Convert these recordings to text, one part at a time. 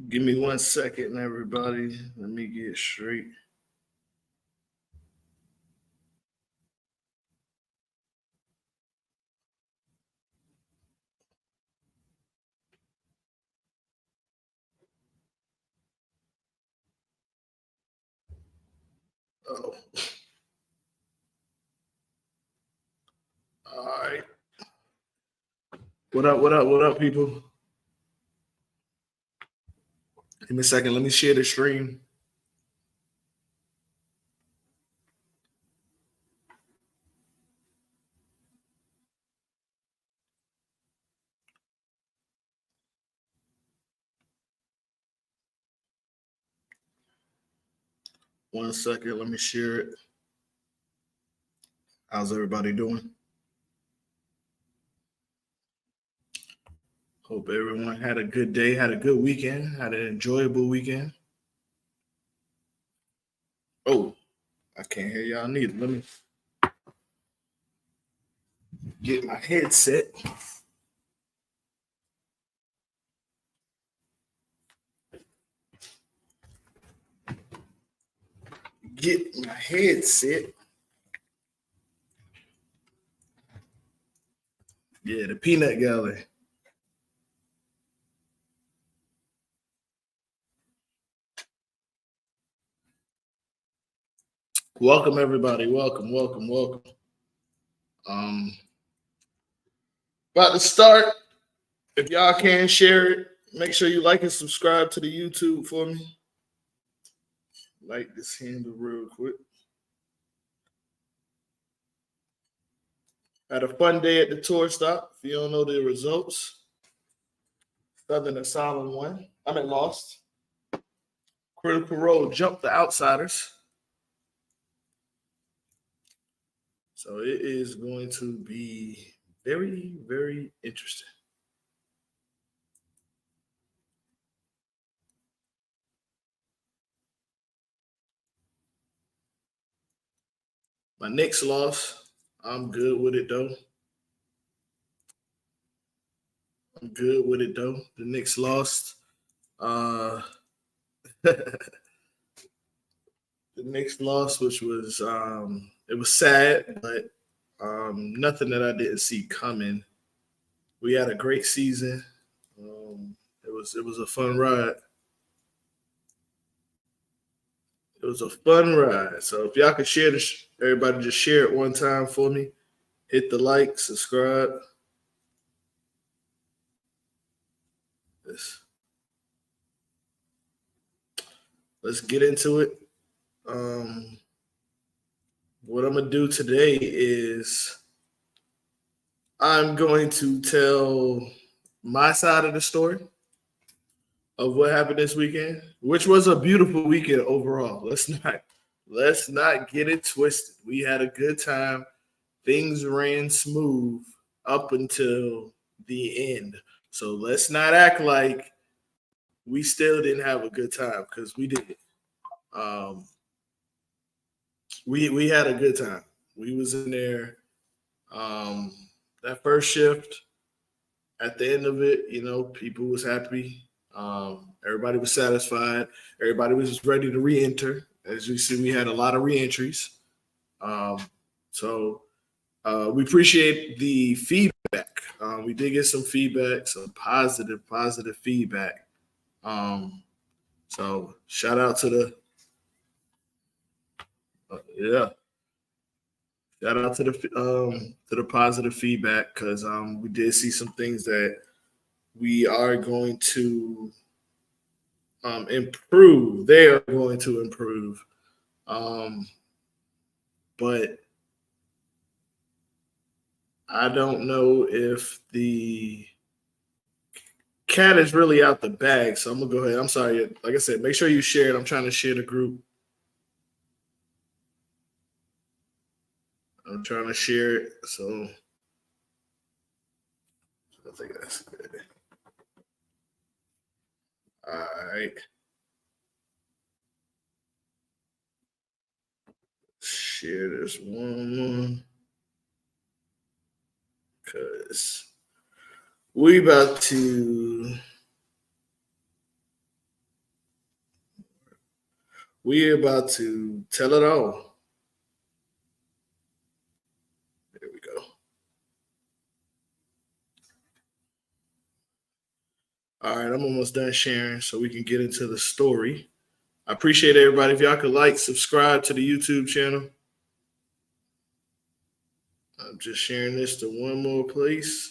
Give me 1 second, everybody. Let me get straight. Oh, all right. What up? What up? What up, people? Give me a second. Let me share the stream. 1 second. Let me share it. How's everybody doing? Hope everyone had a good day, had a good weekend, had an enjoyable weekend. Oh, I can't hear y'all neither. Let me get my headset. Get my headset. Yeah, the peanut gallery. Welcome everybody. Welcome, welcome, welcome. Um, about to start. If y'all can share it, make sure you like and subscribe to the YouTube for me. Like this handle real quick. Had a fun day at the tour stop. If you don't know the results, Southern Asylum won. Lost. Critical Role jumped the Outsiders. So it is going to be very, very interesting. My Knicks loss. I'm good with it though. I'm good with it though. The Knicks lost. Uh the Knicks lost, which was it was sad, but nothing that I didn't see coming. We had a great season. It was a fun ride. It was a fun ride. So if y'all could share this, everybody just share it one time for me. Hit the like, subscribe. Let's, let's get into it. Um, what I'm gonna do today is I'm going to tell my side of the story of what happened this weekend, which was a beautiful weekend overall. Let's not get it twisted. We had a good time. Things ran smooth up until the end. So let's not act like we still didn't have a good time because we did. Um, we had a good time. We was in there. Um, that first shift, at the end of it, people was happy. Everybody was satisfied. Everybody was ready to re-enter. As you see, we had a lot of re-entries. Um, so we appreciate the feedback. We did get some feedback, some positive feedback. Um, so shout out to the yeah, shout out to the positive feedback because we did see some things that we are going to improve. They are going to improve, um, but I don't know if the cat is really out the bag. So I'm gonna go ahead. I'm sorry. Like I said, make sure you share it. I'm trying to share the group. I'm trying to share it. So I think that's good. All right. Share this one because we about to We're about to tell it all. There we go. All right, I'm almost done sharing so we can get into the story. I appreciate everybody. If y'all could like, subscribe to the YouTube channel. I'm just sharing this to one more place.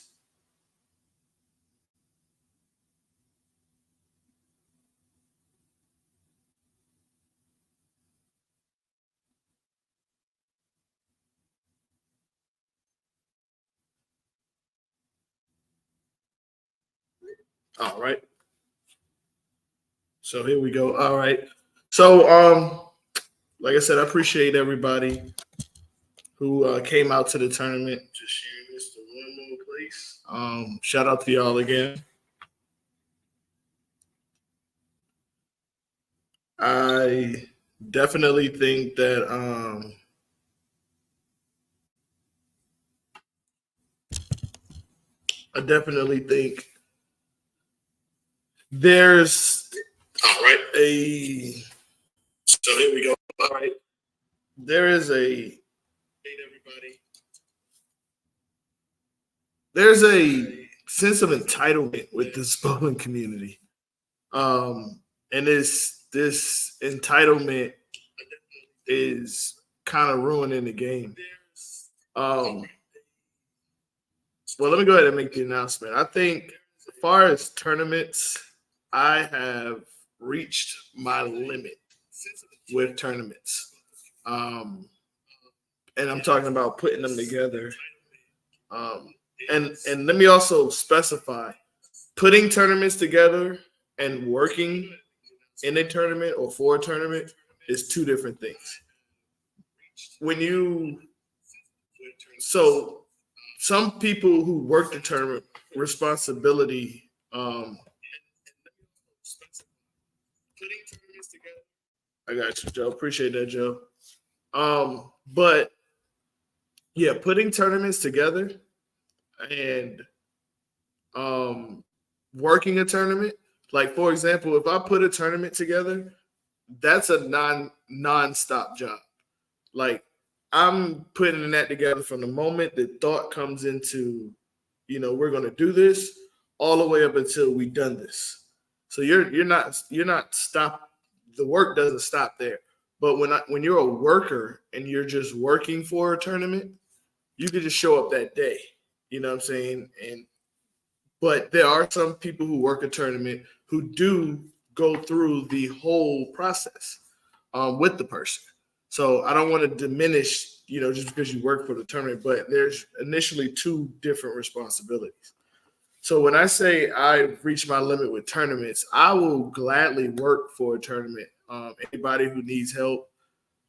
All right. So here we go. All right. So like I said, I appreciate everybody who came out to the tournament. Just sharing this to one more place. Shout out to y'all again. I definitely think that I definitely think there's all right a so here we go. All right. There is a everybody. There's a sense of entitlement with this bowling community. And this entitlement is kind of ruining the game. Um, well, let me go ahead and make the announcement. I think as far as tournaments, I have reached my limit with tournaments. Um, and I'm talking about putting them together. Um, and let me also specify putting tournaments together and working in a tournament or for a tournament is two different things. When you so some people who work the tournament responsibility putting tournaments together. I got you, Joe. Appreciate that, Joe. But yeah, putting tournaments together and um working a tournament. Like for example, if I put a tournament together, that's a non-stop job. Like I'm putting that together from the moment the thought comes into, we're gonna do this all the way up until we done this. So you're not stop. The work doesn't stop there. But when you're a worker and you're just working for a tournament, you could just show up that day. You know what I'm saying? And but there are some people who work a tournament who do go through the whole process with the person. So I don't want to diminish, just because you work for the tournament, but there's initially two different responsibilities. So when I say I've reached my limit with tournaments, I will gladly work for a tournament. Anybody who needs help,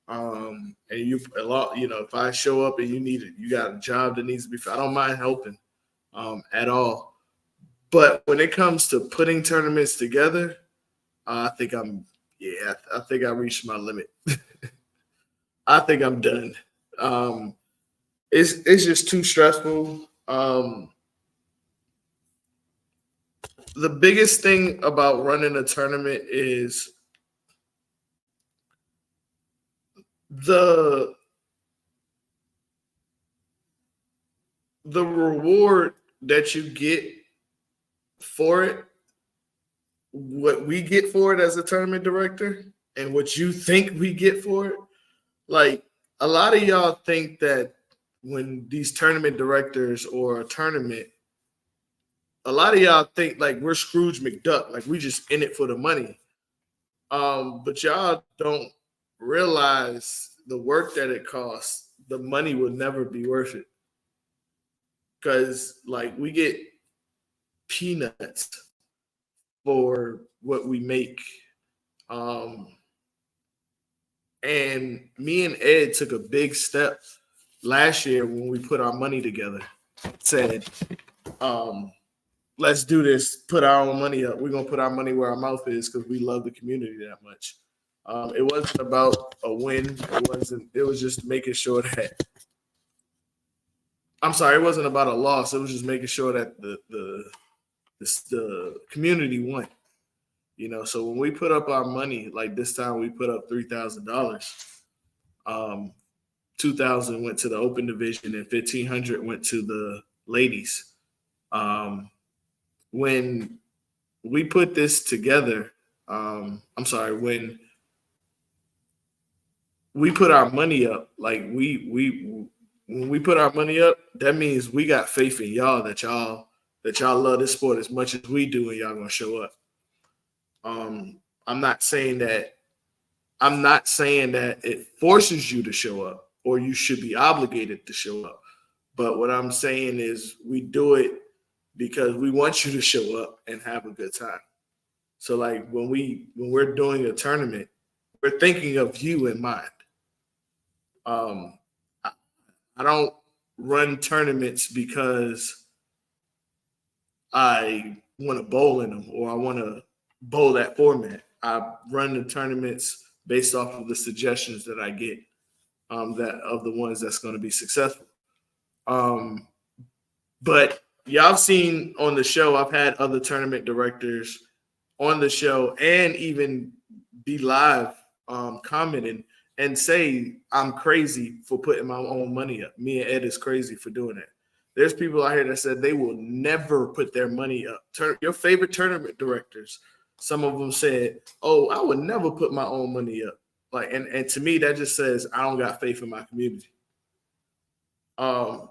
and you a lot, if I show up and you got a job that needs to be, I don't mind helping at all. But when it comes to putting tournaments together, I think I reached my limit. I think I'm done. Um, it's just too stressful. The biggest thing about running a tournament is the the reward that you get for it, what we get for it as a tournament director, and what you think we get for it. Like a lot of y'all think that when these tournament directors or a tournament, a lot of y'all think like we're Scrooge McDuck, like we just in it for the money. But y'all don't realize the work that it costs. The money will never be worth it because like we get peanuts for what we make. Um, and me and Ed took a big step last year when we put our money together. Said, um, let's do this. Put our own money up. We're gonna put our money where our mouth is because we love the community that much. It wasn't about a win. It wasn't. It was just making sure that. I'm sorry. It wasn't about a loss. It was just making sure that the community won. So when we put up our money, like this time we put up $3,000. 2,000 went to the open division and 1,500 went to the ladies. Um, when we put this together, I'm sorry, when we put our money up, like we when we put our money up, that means we got faith in y'all that y'all love this sport as much as we do, and y'all gonna show up. I'm not saying that it forces you to show up or you should be obligated to show up. But what I'm saying is we do it because we want you to show up and have a good time. So like when we're doing a tournament, we're thinking of you in mind. Um, I, I don't run tournaments because I want to bowl in them or I want to bowl that format. I run the tournaments based off of the suggestions that I get, that of the ones that's going to be successful. Um, but y'all seen on the show, I've had other tournament directors on the show and even be live, commenting and say I'm crazy for putting my own money up. Me and Ed is crazy for doing that. There's people out here that said they will never put their money up. Your favorite tournament directors, some of them said, "Oh, I would never put my own money up." Like, and to me, that just says I don't got faith in my community. Um,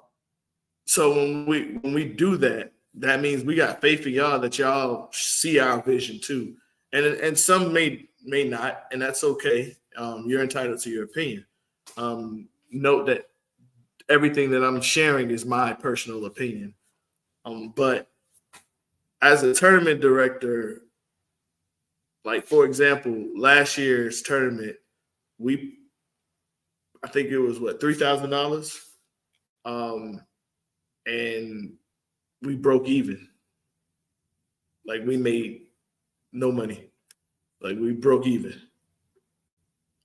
so when we do that, that means we got faith in y'all that y'all see our vision too, and some may not, and that's okay. You're entitled to your opinion. Note that everything that I'm sharing is my personal opinion. But as a tournament director, like for example, last year's tournament, we I think it was what $3,000, um, and we broke even. Like we made no money. Like we broke even.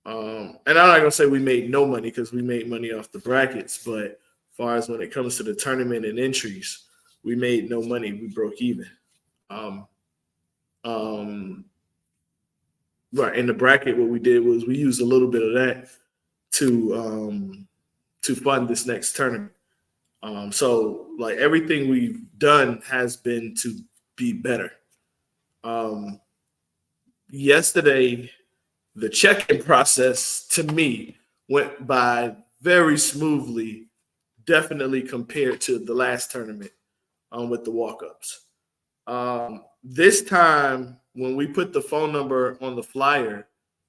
And I'm not gonna say we made no money because we made money off the brackets, but as far as when it comes to the tournament and entries, we made no money. We broke even. Um, um, right in the bracket, what we did was we used a little bit of that to to fund this next tournament. So like everything we've done has been to be better. Um, Yesterday, the check-in process to me went by very smoothly, definitely compared to the last tournament, with the walk-ups. This time, when we put the phone number on the flyer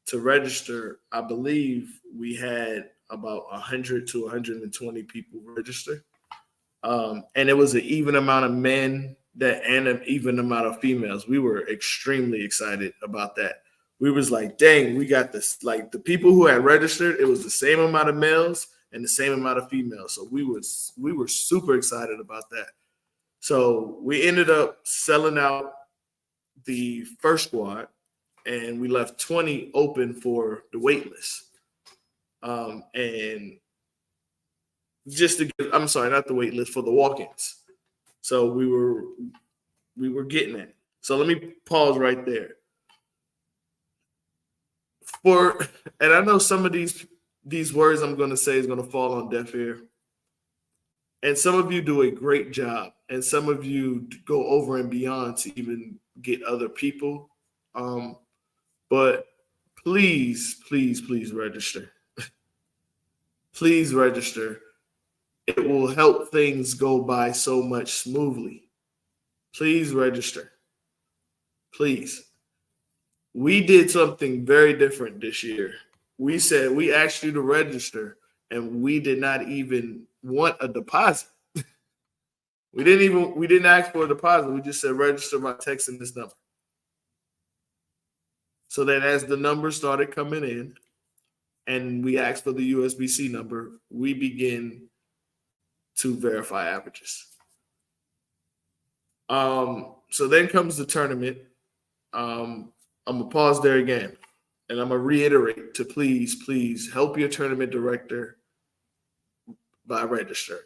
to register, I believe we had about 100 to 120 people register. And it was an even amount of men that and an even amount of females. We were extremely excited about that. We was like, dang, we got this. Like the people who had registered, it was the same amount of males and the same amount of females. So we were super excited about that. So we ended up selling out the first squad, and we left 20 open for the wait list. And just to get, I'm sorry, not the wait list, for the walk-ins. So we were getting it. So let me pause right there. For and I know some of these words I'm going to say is going to fall on deaf ear. And some of you do a great job, and some of you go over and beyond to even get other people. Um, but please, please, please register. Please register. It will help things go by so much smoothly. Please register. Please. We did something very different this year. We said we asked you to register, and we did not even want a deposit. We didn't ask for a deposit. We just said register by texting this number. So that as the numbers started coming in and we asked for the USB-C number, we begin to verify averages. So then comes the tournament. I'm gonna pause there again, and I'm gonna reiterate to please help your tournament director by register.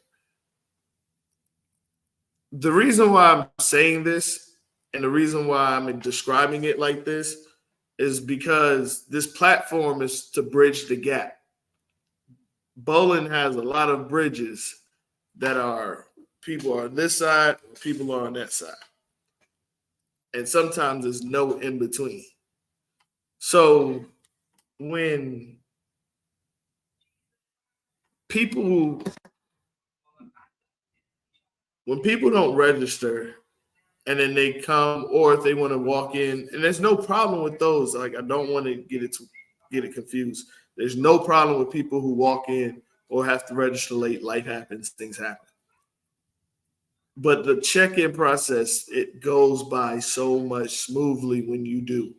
The reason why I'm saying this And the reason why I'm describing it like this is because this platform is to bridge the gap. Bowling has a lot of bridges that are people are on this side, people are on that side. And sometimes there's no in between. So when people when people don't register and then they come, or if they want to walk in, and there's no problem with those. Like, I don't want to get it confused. There's no problem with people who walk in or have to register late. Life happens, things happen. But the check-in process, it goes by so much smoothly when you do.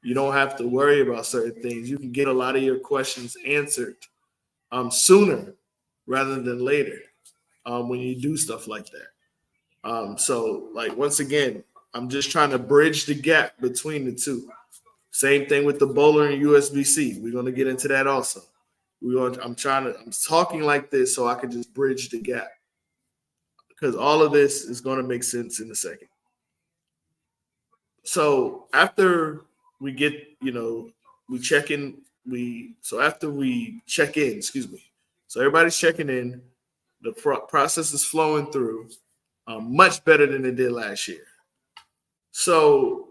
You don't have to worry about certain things. You can get a lot of your questions answered sooner rather than later when you do stuff like that. So, like, once again, I'm just trying to bridge the gap between the two. Same thing with the bowler and USB-C. We're going to get into that also. I'm talking like this so I can just bridge the gap because all of this is going to make sense in a second. So after we get, we check in, after we check in, excuse me. So everybody's checking in. The process is flowing through much better than it did last year. So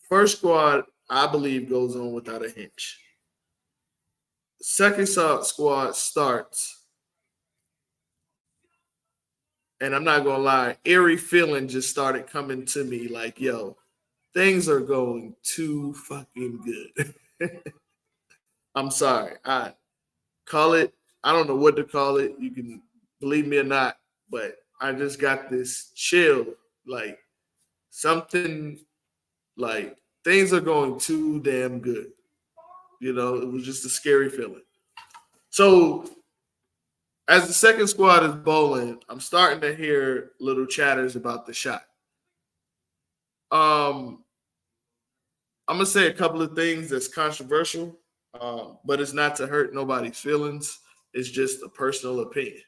first squad, I believe, goes on without a hitch. Second squad starts, and I'm not gonna lie, eerie feeling just started coming to me like, yo, things are going too fucking good. I'm sorry. I call it, I don't know what to call it. You can believe me or not, but I just got this chill, like something like things are going too damn good. It was just a scary feeling. So as the second squad is bowling, I'm starting to hear little chatters about the shot. Um, I'm gonna say a couple of things that's controversial, but it's not to hurt nobody's feelings. It's just a personal opinion.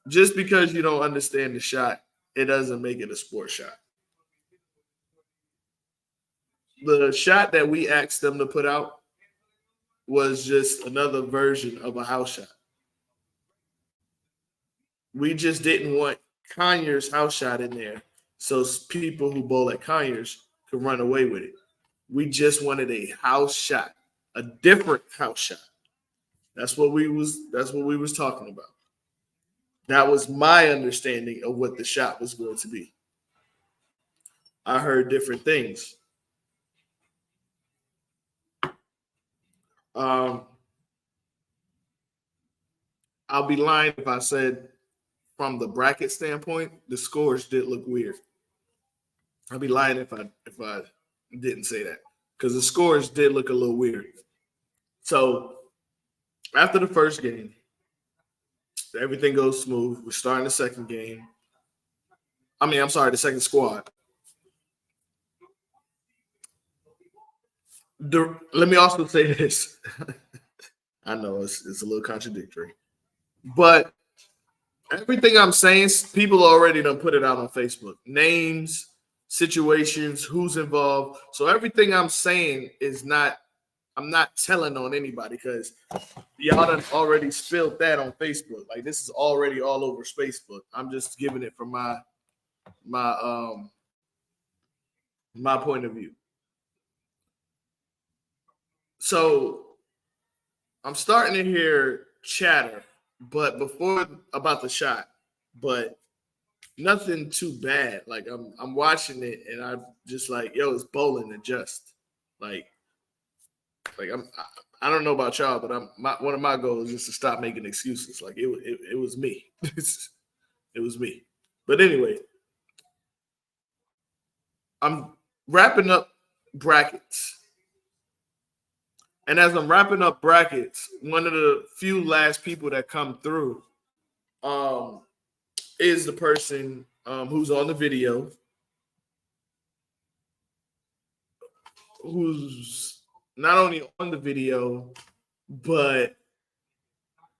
Just because you don't understand the shot, it doesn't make it a sport shot. The shot that we asked them to put out was just another version of a house shot. We just didn't want Conyers house shot in there so people who bowl at Conyers could run away with it. We just wanted a house shot, a different house shot. That's what we was talking about. That was my understanding of what the shot was going to be. I heard different things. Um, I'll be lying if I said from the bracket standpoint, the scores did look weird. I'd be lying if I didn't say that because the scores did look a little weird. So after the first game, everything goes smooth. We're starting the second game. I'm sorry, the second squad. Let me also say this. I know it's a little contradictory, but everything I'm saying, people already done put it out on Facebook. Names, situations, who's involved. So everything I'm saying is not. I'm not telling on anybody because y'all done already spilled that on Facebook. Like, this is already all over Facebook. I'm just giving it from my my point of view. So I'm starting to hear chatter, but before about the shot, but nothing too bad. Like, I'm watching it and I'm just like, yo, it's bowling adjust. Like like I don't know about y'all, but one of my goals is to stop making excuses. Like, it was me. It was me. But anyway, I'm wrapping up brackets. And as I'm wrapping up brackets, one of the few last people that come through um, is the person who's on the video, who's not only on the video, but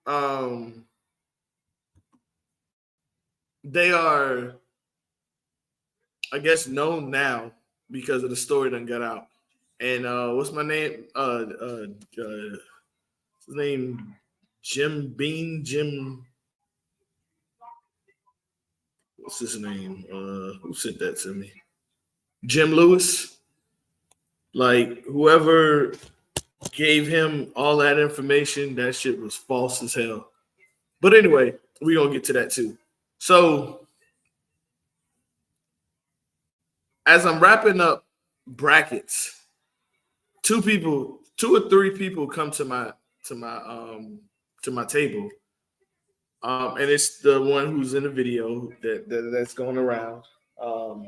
um, they are I guess known now because of the story that got out. And what's my name? His name Jim Bean. Jim. What's his name? Who sent that to me? Jim Lewis. Like whoever gave him all that information, that shit was false as hell. But anyway, we gonna get to that too. So as I'm wrapping up brackets, two or three people come to my to my table. And it's the one who's in the video that's going around. Um,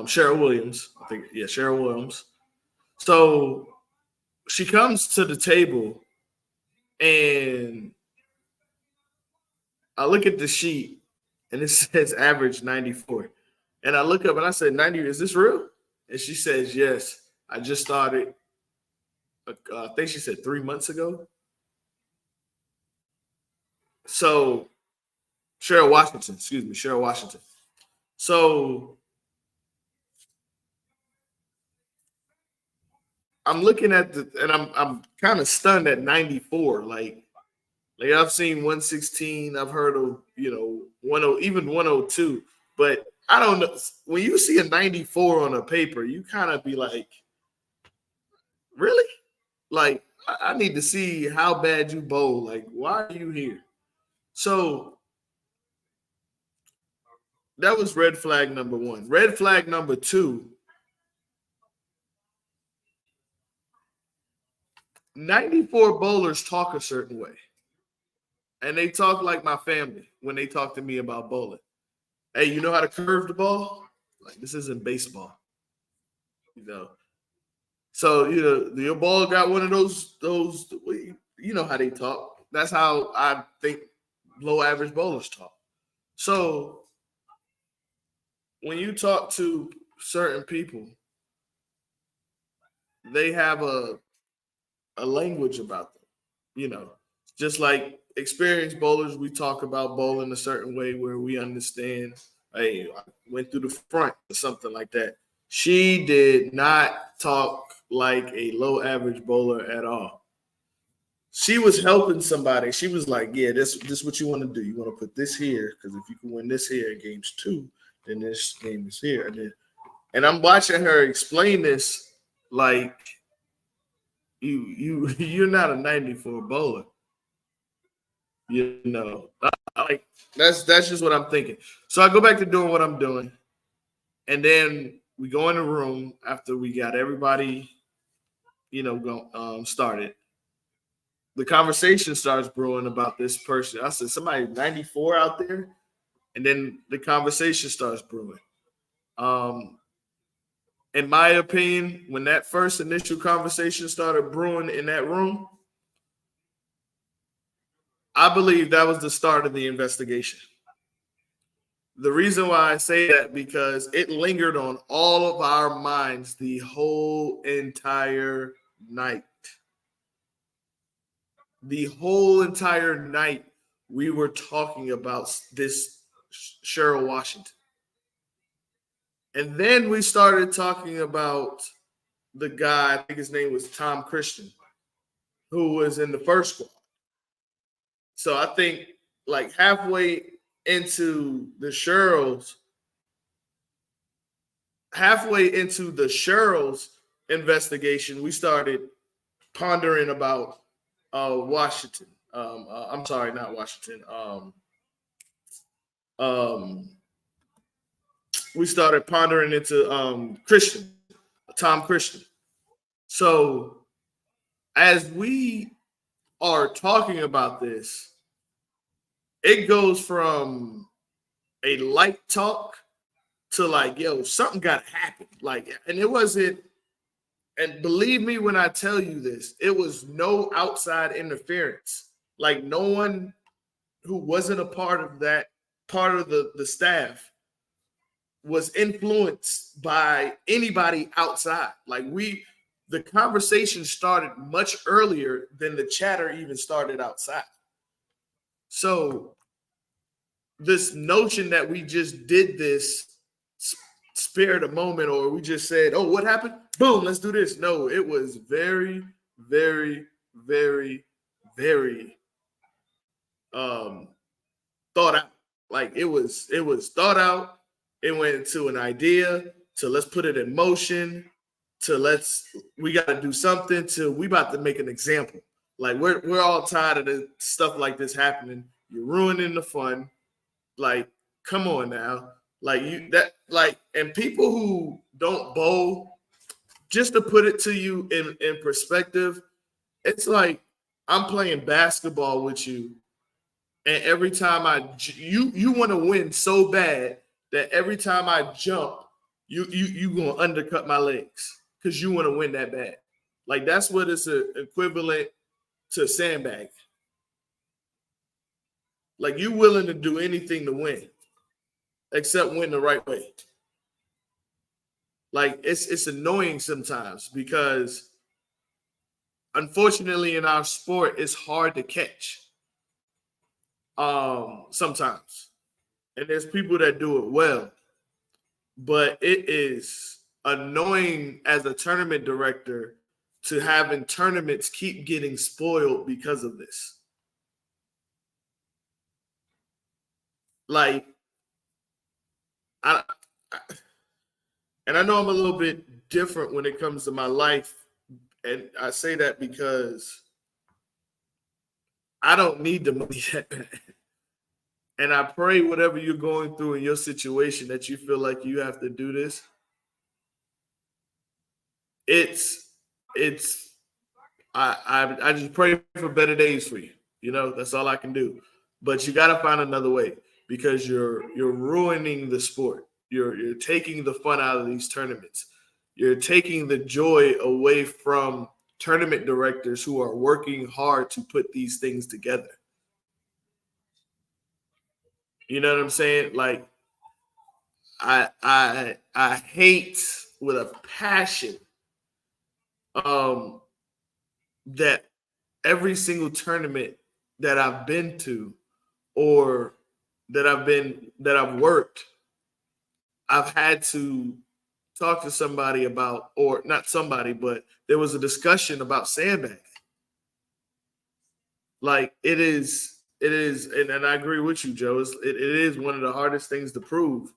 Cheryl Williams, I think, yeah, Cheryl Williams. So she comes to the table, and I look at the sheet, and it says average 94. And I look up and I said, 90, is this real? And she says, yes. I just started, I think she said 3 months ago. So Cheryl Washington, excuse me, Cheryl Washington. So I'm looking at the, and I'm kind of stunned at 94. Like I've seen 116, I've heard of, 10, even 102, but I don't know. When you see a 94 on a paper, you kind of be like, really? Like I need to see how bad you bowl. Like, why are you here? So that was red flag number one. Red flag number two, 94 bowlers talk a certain way. And they talk like my family when they talk to me about bowling. Hey, you know how to curve the ball? Like this isn't baseball, you know. So your ball got one of those. You know how they talk. That's how I think low average bowlers talk. So when you talk to certain people, they have a language about them. You know, just like experienced bowlers, we talk about bowling a certain way where we understand. Hey, I went through the front or something like that. She did not talk like a low average bowler at all. She was helping somebody. She was like, "Yeah, this what you want to do. You want to put this here because if you can win this here in games two, then this game is here." And I'm watching her explain this like you're not a 94 bowler. You know, like that's just what I'm thinking. So I go back to doing what I'm doing, and then we go in the room after we got everybody, go started. The conversation starts brewing about this person. I said, somebody 94 out there, and then the conversation starts brewing. Um, in my opinion, when that first initial conversation started brewing in that room, I believe that was the start of the investigation. The reason why I say that because it lingered on all of our minds the whole entire night. The whole entire night we were talking about this Cheryl Washington. And then we started talking about the guy, I think his name was Tom Christian, who was in the first squad. So I think like halfway into the Cheryl's investigation, we started pondering about Washington. I'm sorry, not Washington. Um, we started pondering into Christian, Tom Christian. So as we are talking about this, it goes from a light talk to like, yo, something got to happen. Like, and it wasn't, and believe me when I tell you this, it was no outside interference. Like, no one who wasn't a part of that, part of the staff, was influenced by anybody outside. The conversation started much earlier than the chatter even started outside. So this notion that we just did this spare the moment, or we just said, oh, what happened? Boom, let's do this. No, it was very, very, very, very thought out. Like it was thought out. It went to an idea to let's put it in motion to we got to do something to we about to make an example. Like we're all tired of the stuff like this happening. You're ruining the fun. Like, come on now. Like and people who don't bowl, just to put it to you in perspective, it's like I'm playing basketball with you, and every time you want to win so bad that every time I jump, you gonna undercut my legs because you want to win that bad. Like that's what it's equivalent to sandbag. Like you willing to do anything to win, except win the right way. Like it's annoying sometimes because unfortunately in our sport it's hard to catch. Sometimes. And there's people that do it well. But it is annoying as a tournament director to having tournaments keep getting spoiled because of this. Like I, and I know I'm a little bit different when it comes to my life. And I say that because I don't need the money that bad. And I pray whatever you're going through in your situation that you feel like you have to do this. It's it's I just pray for better days for you. You know, that's all I can do. But you got to find another way because you're ruining the sport. You're taking the fun out of these tournaments. You're taking the joy away from tournament directors who are working hard to put these things together. You know what I'm saying? Like I hate with a passion um that every single tournament that I've been to or that I've worked, I've had to talk to somebody about, or not somebody, but there was a discussion about sandbagging. Like and I agree with you, Joe. It is one of the hardest things to prove.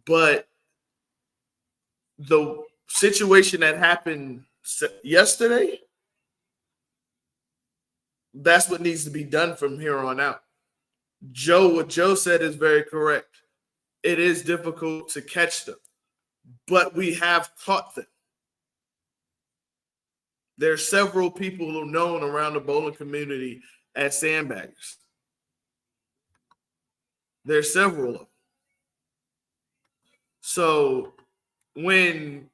But the situation that happened yesterday, that's what needs to be done from here on out. What Joe said is very correct. It is difficult to catch them, but we have caught them. There are several people who are known around the bowling community as sandbaggers. There's several of them. So when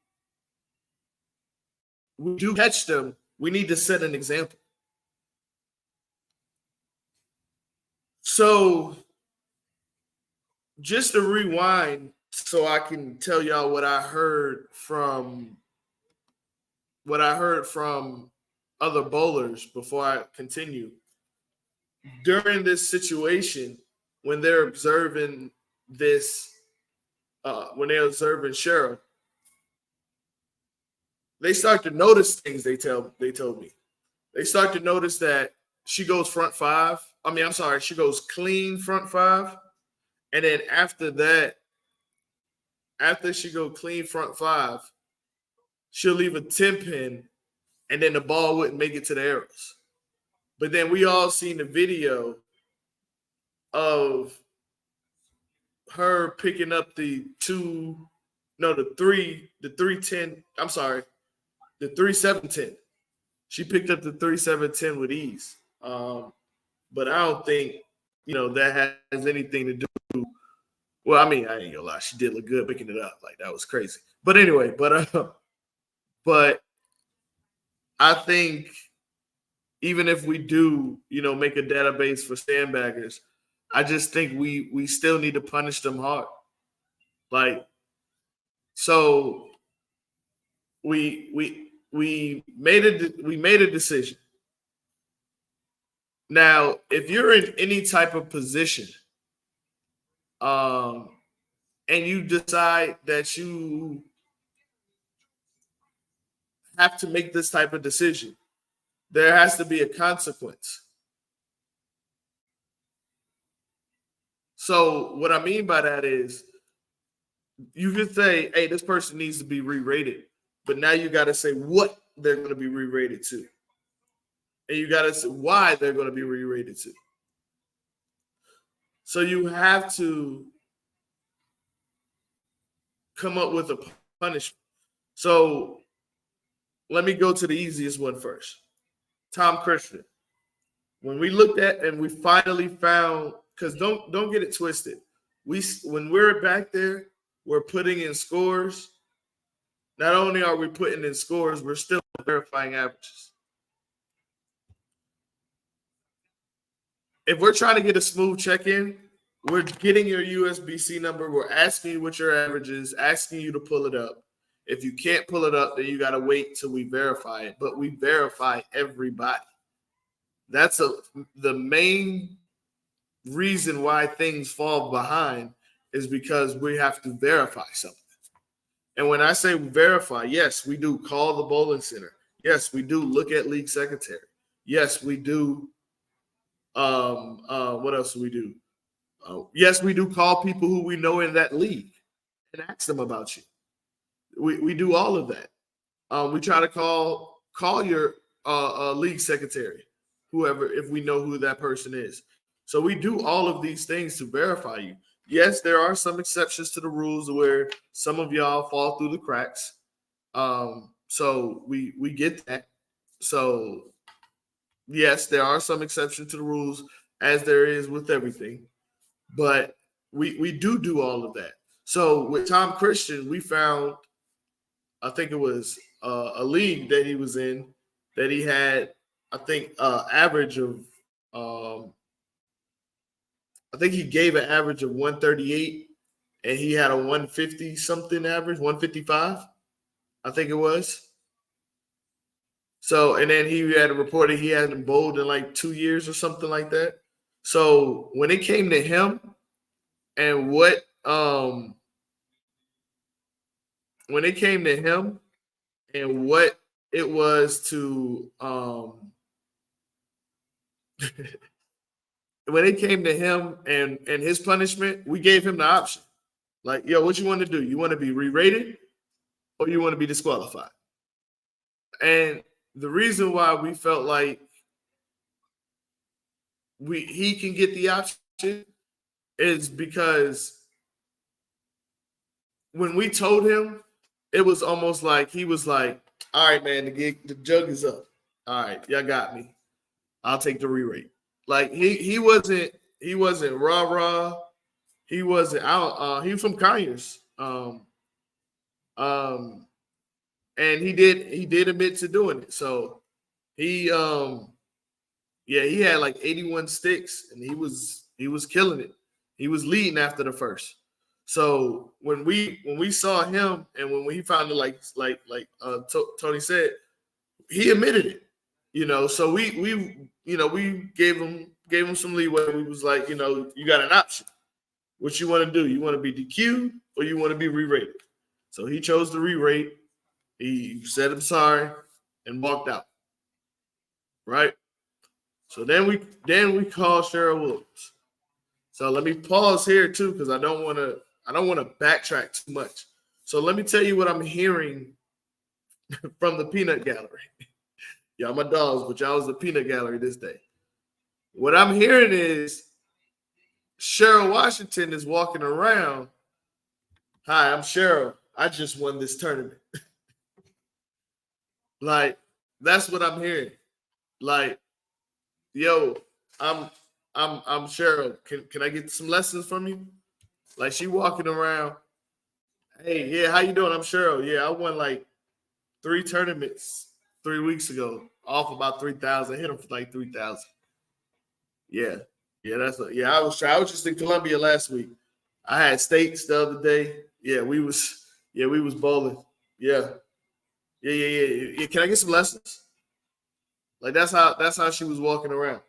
we do catch them, we need to set an example. So just to rewind so I can tell y'all what I heard from other bowlers before I continue. During this situation, when they're observing this, when they're observing Cheryl, they start to notice things. They told me they start to notice that she goes front five. I mean, I'm sorry, she goes clean front five, and then after that, after she go clean front five, she'll leave a 10 pin, and then the ball wouldn't make it to the arrows. But then we all seen the video of her picking up the 310. I'm sorry, the 3710. She picked up the 3710 with ease. But I don't think that has anything to do. Well, I mean, I ain't gonna lie, she did look good picking it up. Like that was crazy. But anyway, but I think even if we do, make a database for sandbaggers, I just think we still need to punish them hard. Like, so we made a decision. Now, if you're in any type of position um, and you decide that you have to make this type of decision, there has to be a consequence. So what I mean by that is you could say, hey, this person needs to be re-rated, but now you got to say what they're going to be re-rated to, and you got to say why they're going to be re-rated to. So you have to come up with a punishment. So let me go to the easiest one first. Tom Christian. When we looked at and we finally found, because don't get it twisted. When we're back there, we're putting in scores. Not only are we putting in scores, we're still verifying averages. If we're trying to get a smooth check-in, we're getting your USB-C number. We're asking you what your average is, asking you to pull it up. If you can't pull it up, then you got to wait till we verify it. But we verify everybody. That's the main reason why things fall behind is because we have to verify something. And when I say verify, yes, we do call the bowling center. Yes, we do look at league secretary. Yes, we do. What else do we do? Yes, we do call people who we know in that league and ask them about you. We do all of that. We try to call your league secretary, whoever, if we know who that person is. So we do all of these things to verify you. Yes, there are some exceptions to the rules where some of y'all fall through the cracks. So we get that. So yes, there are some exceptions to the rules, as there is with everything. But we do all of that. So with Tom Christian, we found, I think it was a league that he was in, that he had, I think, average of, I think he gave an average of 138, and he had a 150 something average, 155, I think it was. So, and then he had reported he hadn't bowled in like 2 years or something like that. So when it came to him and when it came to him and what it was to when it came to him and his punishment, we gave him the option. Like, yo, what you want to do? You want to be re-rated or you want to be disqualified? And the reason why we felt like he can get the option is because when we told him, it was almost like he was like, all right, man, the jug is up. All right, y'all got me. I'll take the re-rate. Like he wasn't rah-rah. He wasn't out. He was from Conyers. Um, and he did admit to doing it. So he yeah, he had like 81 sticks and he was killing it. He was leading after the first. So when we saw him and when we found it, Tony said, he admitted it. So we gave him some leeway. We was like, you got an option. What you want to do? You want to be DQ'd or you want to be re-rated? So he chose to re-rate. He said I'm sorry and walked out. Right. So then we called Cheryl Williams. So let me pause here too because I don't want to backtrack too much. So let me tell you what I'm hearing from the peanut gallery. Y'all my dogs, but y'all was the peanut gallery this day. What I'm hearing is Cheryl Washington is walking around. Hi, I'm Cheryl. I just won this tournament. Like, that's what I'm hearing. Like, yo, I'm I'm Cheryl. Can I get some lessons from you? Like, she walking around. Hey, yeah, how you doing? I'm Cheryl. Yeah, I won like 3 tournaments 3 weeks ago, off about 3,000. Hit them for like 3,000. Yeah, yeah, yeah. I was just in Columbia last week. I had states the other day. Yeah, we was bowling. Yeah, yeah. Can I get some lessons? Like that's how she was walking around.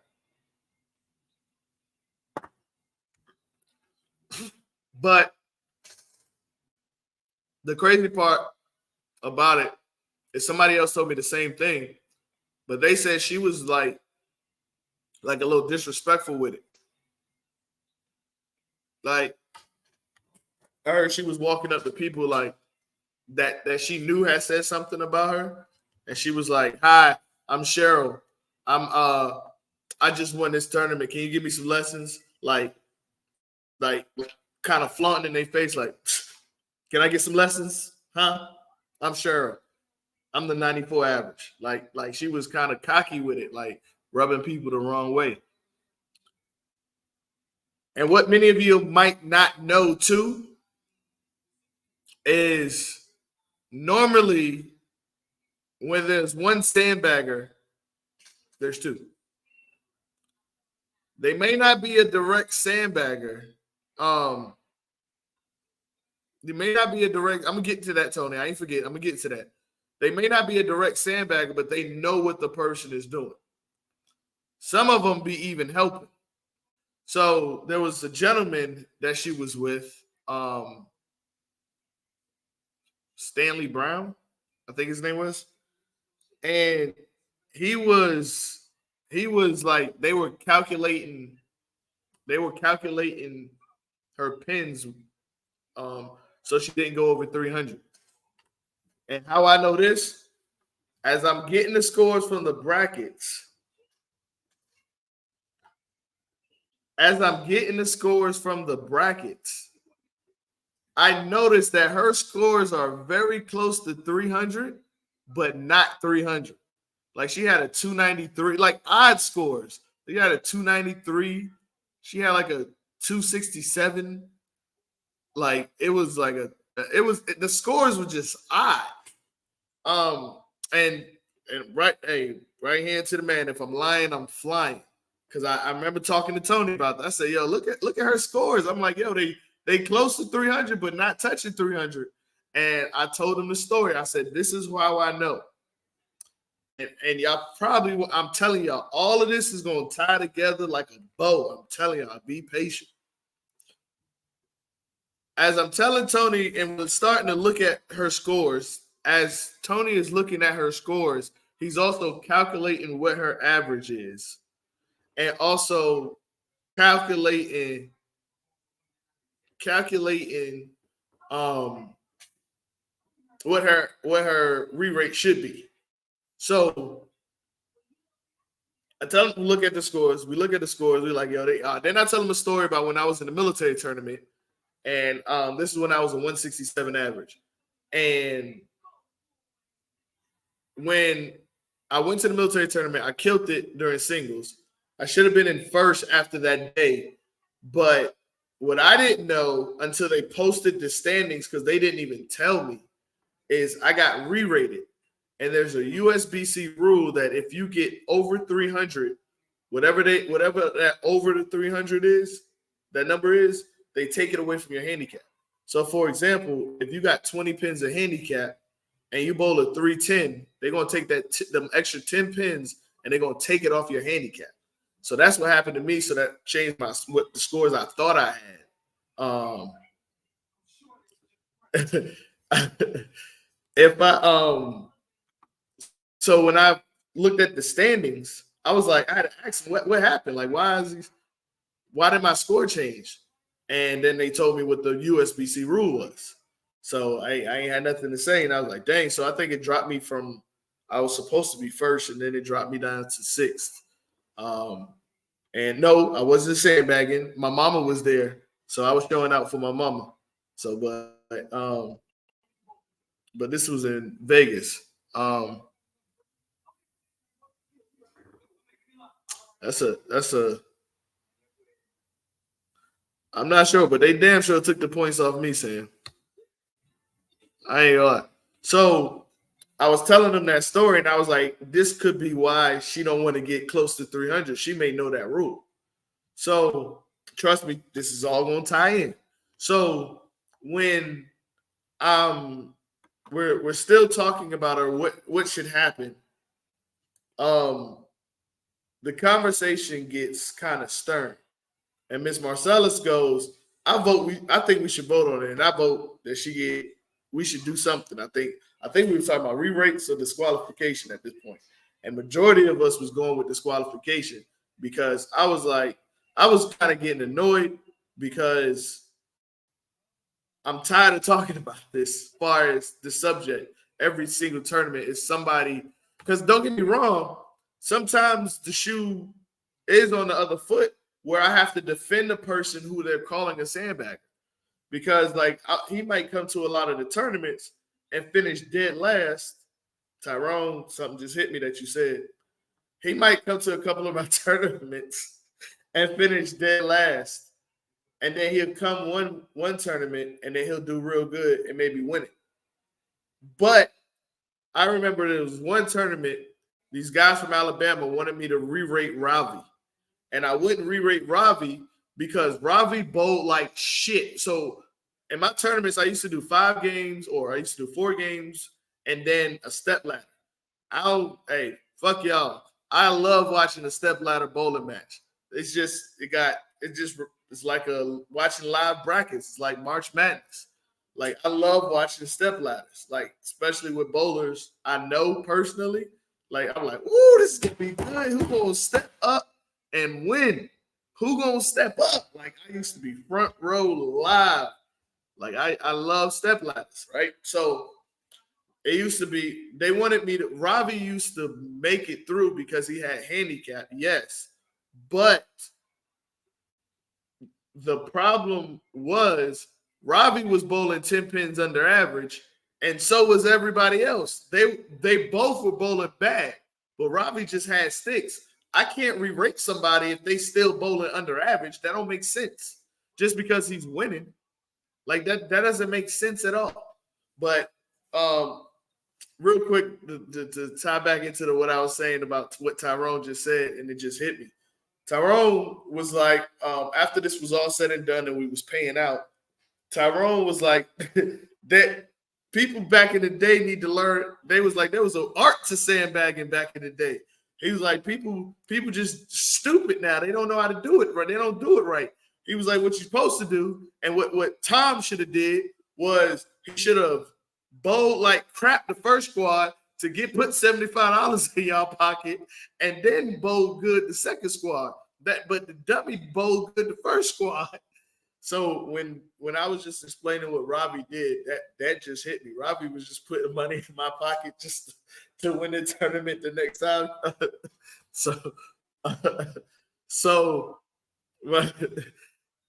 But the crazy part about it is somebody else told me the same thing, but they said she was like a little disrespectful with it. Like I heard she was walking up to people like that she knew had said something about her, and she was like, "Hi, I'm Cheryl. I'm I just won this tournament. Can you give me some lessons?" Like kind of flaunting in their face, like, "Can I get some lessons? Huh? I'm Cheryl. I'm the 94 average." Like she was kind of cocky with it, like rubbing people the wrong way. And what many of you might not know too is normally when there's one sandbagger, there's two. They may not be a direct sandbagger. Um, they may not be a direct. I'm gonna get to that, Tony. I ain't forget. I'm gonna get to that. They may not be a direct sandbagger, but they know what the person is doing. Some of them be even helping. So there was a gentleman that she was with, Stanley Brown, I think his name was, and he was he was like they were calculating her pins, um, so she didn't go over 300. And how I know this, as I'm getting the scores from the brackets, as I'm getting the scores from the brackets, I noticed that her scores are very close to 300, but not 300. Like she had a 293, like odd scores. She had a 293. She had like a 267. Like it was like the scores were just odd. Um, and right hand to the man. If I'm lying, I'm flying. Cause I remember talking to Tony about that. I said, yo, look at her scores. I'm like, yo, they close to 300, but not touching 300. And I told him the story. I said, this is how I know. And y'all probably, I'm telling y'all, all of this is gonna tie together like a bow. I'm telling y'all, be patient. As I'm telling Tony, and we're starting to look at her scores, as Tony is looking at her scores, he's also calculating what her average is, and also calculating calculating um what her re-rate should be. So I tell them to look at the scores. We look at the scores. We're like, yo, they are. Then I tell them a story about when I was in the military tournament, and this is when I was a 167 average. And when I went to the military tournament, I killed it during singles. I should have been in first after that day, but what I didn't know until they posted the standings, because they didn't even tell me, is I got re-rated. And there's a USBC rule that if you get over 300, whatever that over the 300 is, that number is, they take it away from your handicap. So for example, if you got 20 pins of handicap and you bowl a 310, they're gonna take them extra 10 pins and they're gonna take it off your handicap. So that's what happened to me. So that changed what the scores I thought I had. If I So when I looked at the standings, I was like, I had to ask him what happened. Like, why did my score change? And then they told me what the USBC rule was. So I ain't had nothing to say. And I was like, dang. So I think it dropped me from, I was supposed to be first, and then it dropped me down to sixth. Um, and no, I wasn't sandbagging. My mama was there. So I was showing out for my mama. So, but this was in Vegas. That's a I'm not sure, but they damn sure took the points off me, Sam. I ain't gonna lie. So I was telling them that story, and I was like, this could be why she don't want to get close to 300. She may know that rule. So trust me, this is all gonna tie in. So when um we're still talking about her, what should happen, um the conversation gets kind of stern. And Miss Marcellus goes, I think we should vote on it, and I vote that she get. We should do something. I think we were talking about re-rates or disqualification at this point, and majority of us was going with disqualification because I was kind of getting annoyed because I'm tired of talking about this. As far as the subject, every single tournament is somebody. Because don't get me wrong, sometimes the shoe is on the other foot where I have to defend the person who they're calling a sandbag because he might come to a lot of the tournaments and finish dead last. Tyrone, something just hit me that you said. He might come to a couple of my tournaments and finish dead last, and then he'll come one tournament and then he'll do real good and maybe win it. But I remember there was one tournament. These guys from Alabama wanted me to re-rate Ravi, and I wouldn't re-rate Ravi because Ravi bowled like shit. So in my tournaments, I used to do 5 games or I used to do 4 games and then a step ladder. Hey, fuck y'all. I love watching a step ladder bowling match. It's like watching live brackets. It's like March Madness. Like I love watching step ladders, like especially with bowlers I know personally. Like I'm like, ooh, this is gonna be good. Who gonna step up and win? Who gonna step up? Like I used to be front row live. Like I love step ladders, right? So it used to be they wanted me to. Ravi used to make it through because he had handicap, yes, but the problem was Ravi was bowling 10 pins under average, and so was everybody else. They both were bowling bad, but Ravi just had sticks. I can't re-rate somebody if they still bowling under average. That don't make sense. Just because he's winning, like that doesn't make sense at all. But real quick to tie back into what I was saying about what Tyrone just said, and it just hit me. Tyrone was like, after this was all said and done and we was paying out, Tyrone was like that people back in the day need to learn. They was like there was an art to sandbagging back in the day. He was like people just stupid now. They don't know how to do it right. They don't do it right. He was like what you're supposed to do, and what Tom should have did was he should have bowled like crap the first squad to get put $75 in y'all pocket, and then bowl good the second squad. But the dummy bowled good the first squad. So when I was just explaining what Ravi did, that just hit me. Ravi was just putting money in my pocket just to win the tournament the next time. so so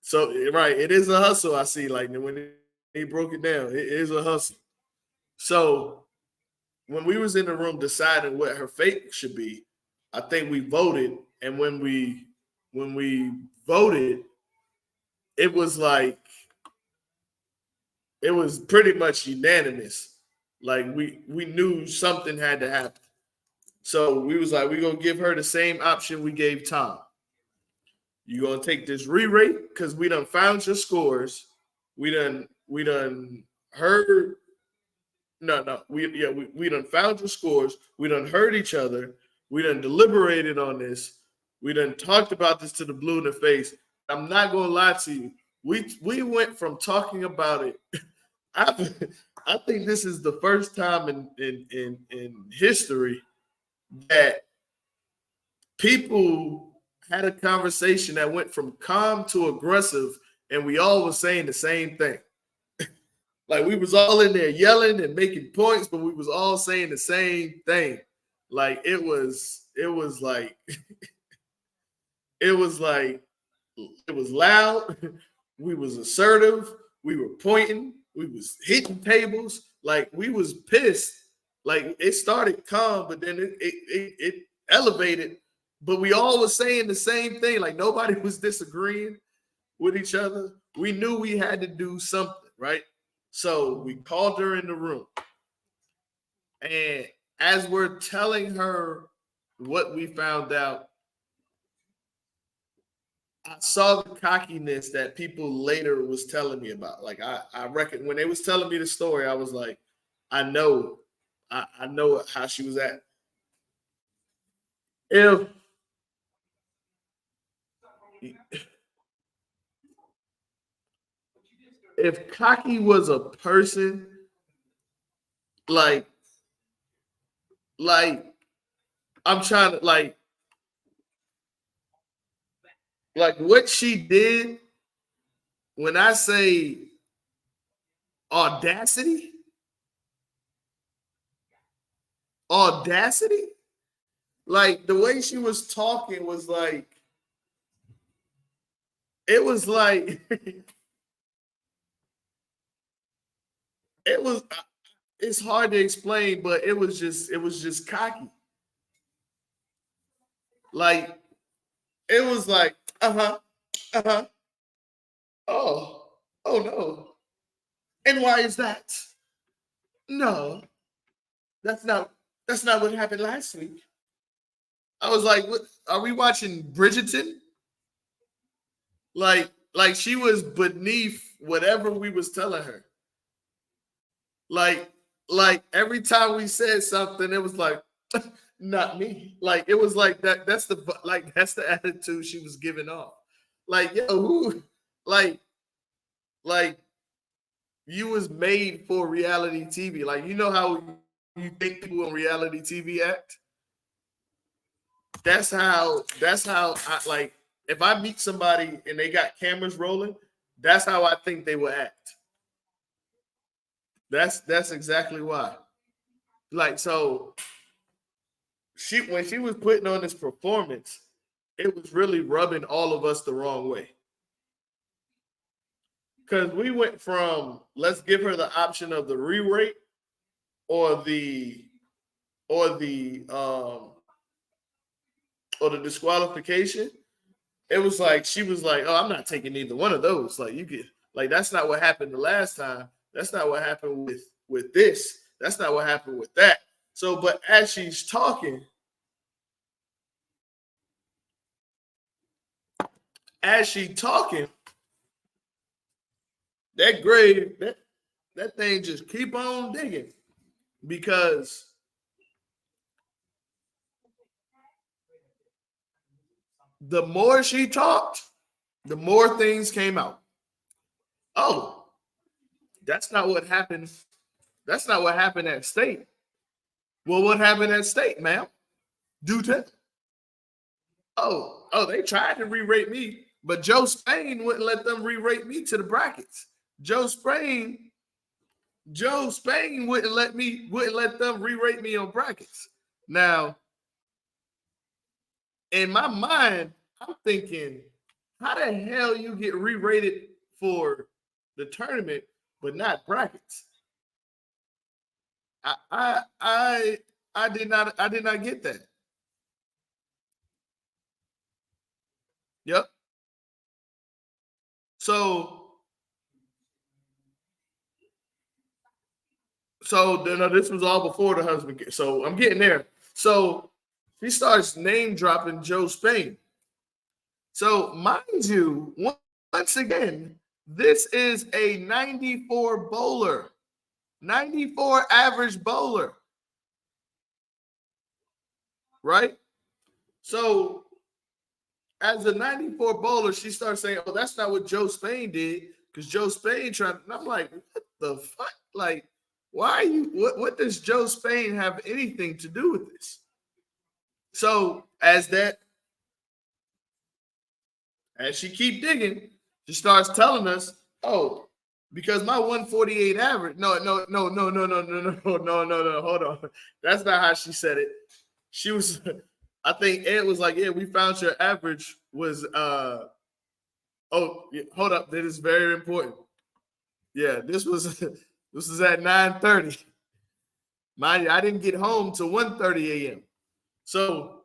so right, it is a hustle. I see. Like when he broke it down, it is a hustle. So when we was in the room deciding what her fate should be, I think we voted, and when we voted, it was like it was pretty much unanimous. Like we knew something had to happen. So we was like, we gonna give her the same option we gave Tom. You gonna take this re-rate because we done found your scores. We done heard no, we done found your scores. We done heard each other. We done deliberated on this. We done talked about this to the blue in the face. I'm not gonna lie to you. We went from talking about it. I, I think this is the first time in history that people had a conversation that went from calm to aggressive, and we all were saying the same thing. Like we was all in there yelling and making points, but we was all saying the same thing. Like it was like it was like it was loud. We was assertive. We were pointing. We was hitting tables. Like we was pissed. Like it started calm, but then it elevated. But we all was saying the same thing. Like nobody was disagreeing with each other. We knew we had to do something, right? So we called her in the room. And as we're telling her what we found out, I saw the cockiness that people later was telling me about. Like I reckon when they was telling me the story, I was like, I know, I know how she was at. If if cocky was a person, like like I'm trying to like what she did when I say audacity, audacity, like the way she was talking was like it was like it was it's hard to explain, but it was just cocky. Like it was like, uh-huh, uh-huh, oh, oh no. And why is that? No, that's not that's not what happened last week. I was like, what are we watching Bridgerton? Like she was beneath whatever we was telling her. Like like every time we said something, it was like not me. Like it was like that. That's the attitude she was giving off. Like yo, who like like you was made for reality TV. Like you know how you think people on reality TV act. That's how I like. If I meet somebody and they got cameras rolling, that's how I think they will act. That's exactly why. Like so, she when she was putting on this performance, it was really rubbing all of us the wrong way. Because we went from let's give her the option of the re-rate or the or the um or the disqualification. It was like she was like, "Oh, I'm not taking either one of those." Like you get like that's not what happened the last time. That's not what happened with this. That's not what happened with that. So, but as she talking, that grave that thing just keep on digging because the more she talked, the more things came out. Oh, that's not what happened. That's not what happened at state. Well, what happened at state, ma'am? Do tell. Oh, they tried to re-rate me, but Joe Spain wouldn't let them re-rate me to the brackets. Joe Spain, Joe Spain wouldn't let them re-rate me on brackets. Now, in my mind, I'm thinking, how the hell you get re-rated for the tournament, but not brackets? I I I I did not get that. Yep. So this was all before the husband. So I'm getting there. So she starts name dropping Joe Spain. So mind you, once again, this is a 94 bowler, 94 average bowler, right? So as a 94 bowler, she starts saying, "Oh, that's not what Joe Spain did," because Joe Spain tried. And I'm like, "What the fuck? Like, why are you? What does Joe Spain have anything to do with this?" So as she keep digging, she starts telling us, "Oh, because my 148 average." No. Hold on. That's not how she said it. She was. I think Ed was like, "Yeah, we found your average was Oh, yeah, hold up. That is very important. Yeah, this was this was at 9:30. Mind you, I didn't get home till 1:30 a.m. So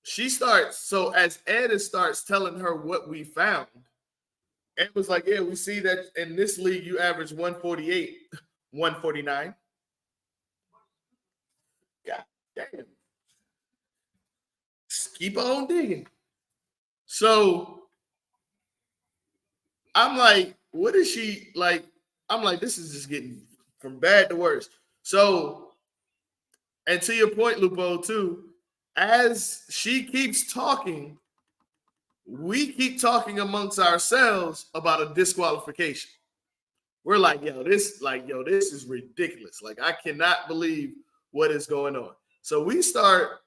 so as Ed starts telling her what we found, Ed was like, "Yeah, we see that in this league you average 148, 149." God damn. Just keep on digging. So I'm like, what is she like? I'm like, this is just getting from bad to worse. So and to your point, Lupo, too, as she keeps talking, we keep talking amongst ourselves about a disqualification. We're like, yo, this is ridiculous. Like, I cannot believe what is going on. So we start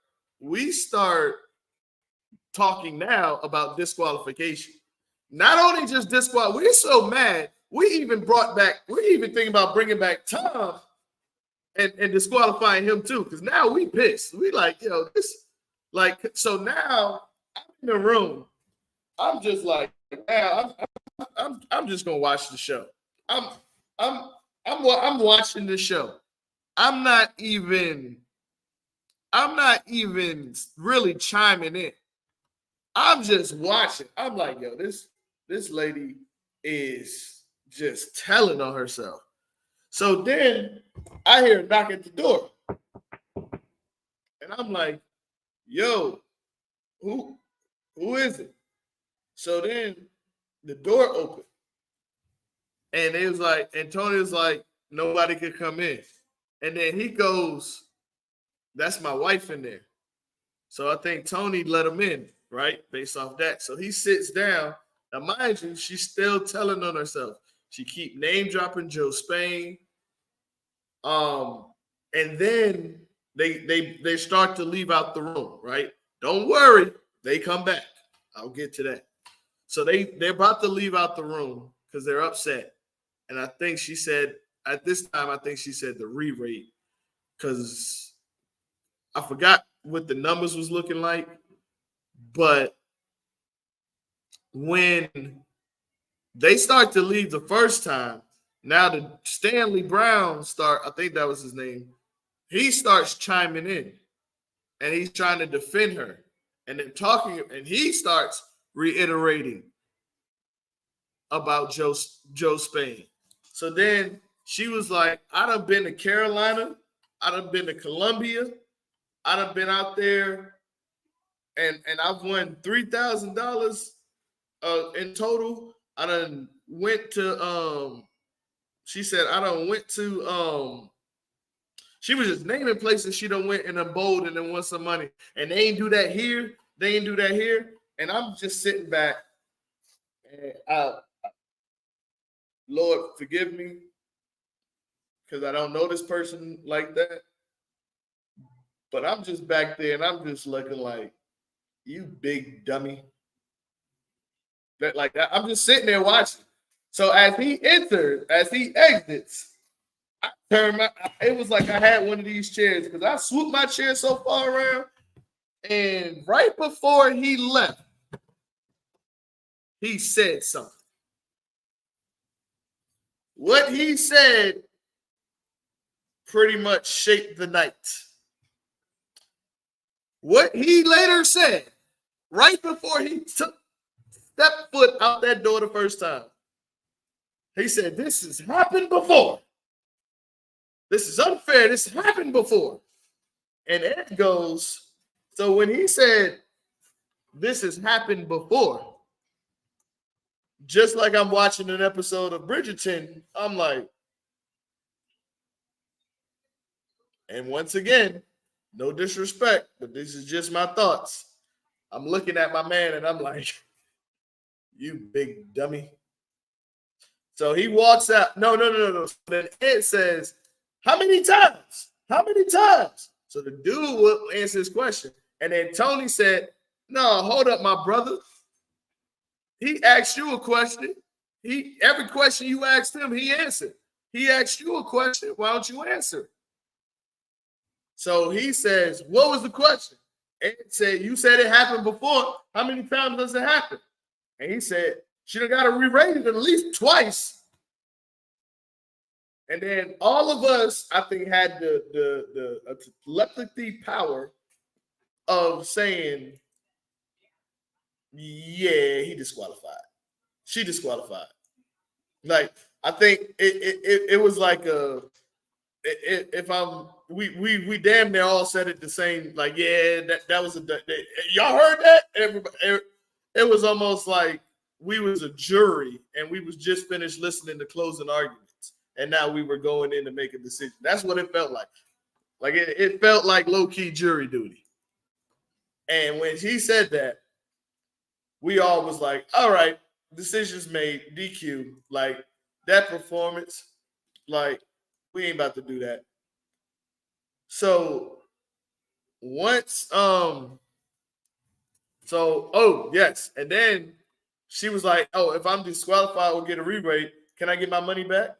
talking now about disqualification. Not only just disqual, we're so mad. We're even thinking about bringing back Tom and disqualifying him too. Because now we pissed. We like, yo, this, like, so now I'm in the room. I'm just like, now I'm just gonna watch the show. I'm I'm I'm watching the show. I'm not even I'm not even really chiming in. I'm just watching. I'm like, yo, this lady is just telling on herself. So then I hear a knock at the door, and I'm like, yo, who who is it? So then the door opened, and it was like, and Tony was like, nobody could come in. And then he goes, that's my wife in there. So I think Tony let him in, right? Based off that. So he sits down. Now, mind you, she's still telling on herself. She keep name dropping Joe Spain. Um, and then they start to leave out the room, right? Don't worry, they come back. I'll get to that. So they're about to leave out the room because they're upset. And I think she said at this time, I think she said the re-rate because I forgot what the numbers was looking like, but when they start to leave the first time, now the Stanley Brown start, I think that was his name, he starts chiming in and he's trying to defend her and then talking, and he starts reiterating about Joe Spain. So then she was like, I done been to Carolina, I done been to Columbia, I done been out there and I've won $3,000 in total. I done went to she said I done went to she was just naming places she done went and done bowled and then won some money. And they ain't do that here. They ain't do that here. And I'm just sitting back and Lord forgive me because I don't know this person like that. But I'm just back there and I'm just looking like, you big dummy. That like that. I'm just sitting there watching. So as he enters, as he exits, I turned my. It was like I had one of these chairs because I swooped my chair so far around, and right before he left, he said something. What he said pretty much shaped the night. What he later said, right before he stepped foot out that door the first time, he said, "This has happened before. This is unfair. This happened before." And Ed goes, so when he said, this has happened before, just like I'm watching an episode of Bridgerton, I'm like, and once again, no disrespect, but this is just my thoughts. I'm looking at my man and I'm like, you big dummy. So he walks out. No. So then Ed says, how many times? How many times? So the dude will answer his question. And then Tony said, no, hold up, my brother. He asked you a question. Every question you asked him, he answered. He asked you a question. Why don't you answer? So he says, what was the question? Ed said, you said it happened before. How many times does it happen? And he said, she done got to re-rate it at least twice. And then all of us, I think, had the telepathy power of saying, yeah, he disqualified. She disqualified. Like, I think it was like if I'm we damn near all said it the same. Like, yeah, that was y'all heard that? Everybody, it was almost like we was a jury and we was just finished listening to closing arguments, and now we were going in to make a decision. That's what it felt like. Like it felt like low key jury duty. And when he said that, we all was like, all right, decisions made, DQ. Like, that performance. Like, we ain't about to do that. So once oh yes, and then she was like, "Oh, if I'm disqualified or get a re-rate, can I get my money back?"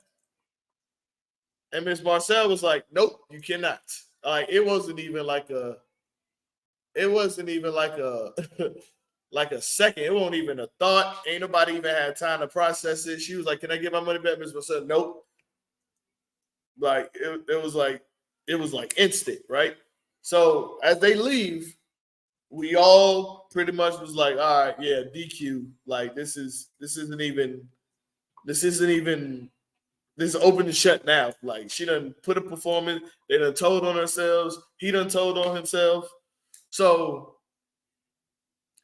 And Miss Marcel was like, "Nope, you cannot." Like, it wasn't even like a like a second. It wasn't even a thought. Ain't nobody even had time to process it. She was like, "Can I get my money back?" Miss Marcel, "Nope." Like, it was like instant, right? So as they leave, we all pretty much was like, all right, yeah, DQ. Like, this isn't even this is open and shut now. Like, she done put a performance, they done told on themselves, he done told on himself. So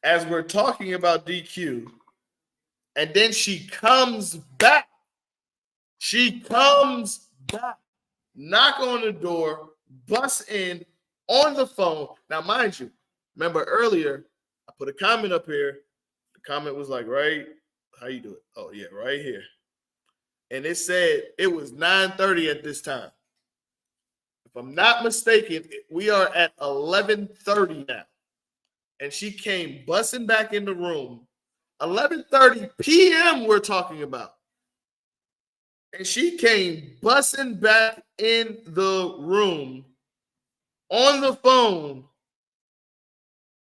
as we're talking about DQ, and then she comes back. She comes back, knock on the door, bust in on the phone. Now, mind you, remember earlier, I put a comment up here. The comment was like, right, how you do it? Oh, yeah, right here. And it said it was 9:30 at this time. If I'm not mistaken, we are at 11:30 now. And she came busting back in the room. 11:30 p.m. we're talking about. And she came busting back in the room on the phone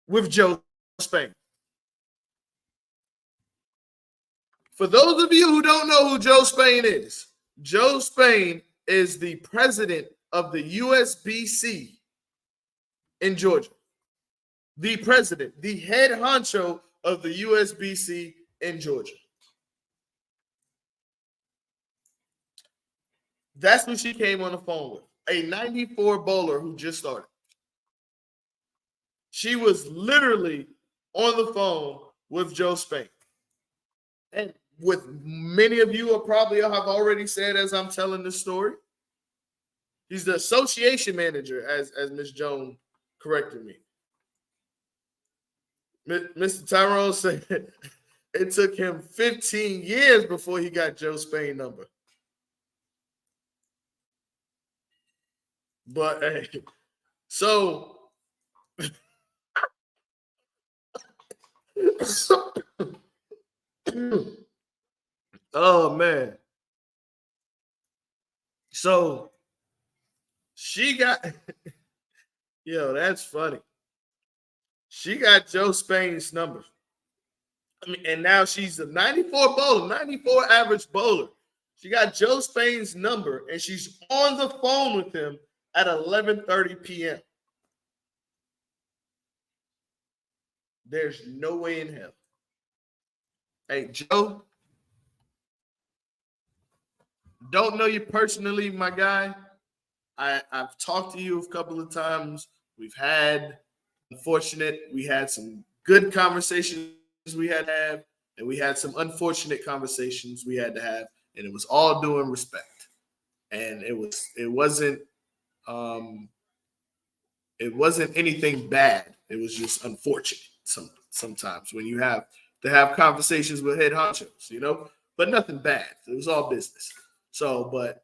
with Joe Spain. For those of you who don't know who Joe Spain is, Joe Spain is the president of the USBC in Georgia. The president, the head honcho of the USBC in Georgia. That's what she came on the phone with. A 94 bowler who just started. She was literally on the phone with Joe Spain. And with many of you are probably have already said as I'm telling this story, he's the association manager, as Miss Jones corrected me. Mr. Tyrone said it took him 15 years before he got Joe Spain number. But hey, so oh man. So she got yo, that's funny. She got Joe Spain's number. I mean, and now she's a 94 bowler, 94 average bowler. She got Joe Spain's number, and she's on the phone with him at 11:30 p.m. There's no way in hell. Hey, Joe, don't know you personally, my guy. I've talked to you a couple of times. We've had, we had some good conversations we had to have, and we had some unfortunate conversations we had to have, and it was all due in respect. And um, it wasn't anything bad. It was just unfortunate sometimes when you have to have conversations with head honchos, but nothing bad. It was all business. So, but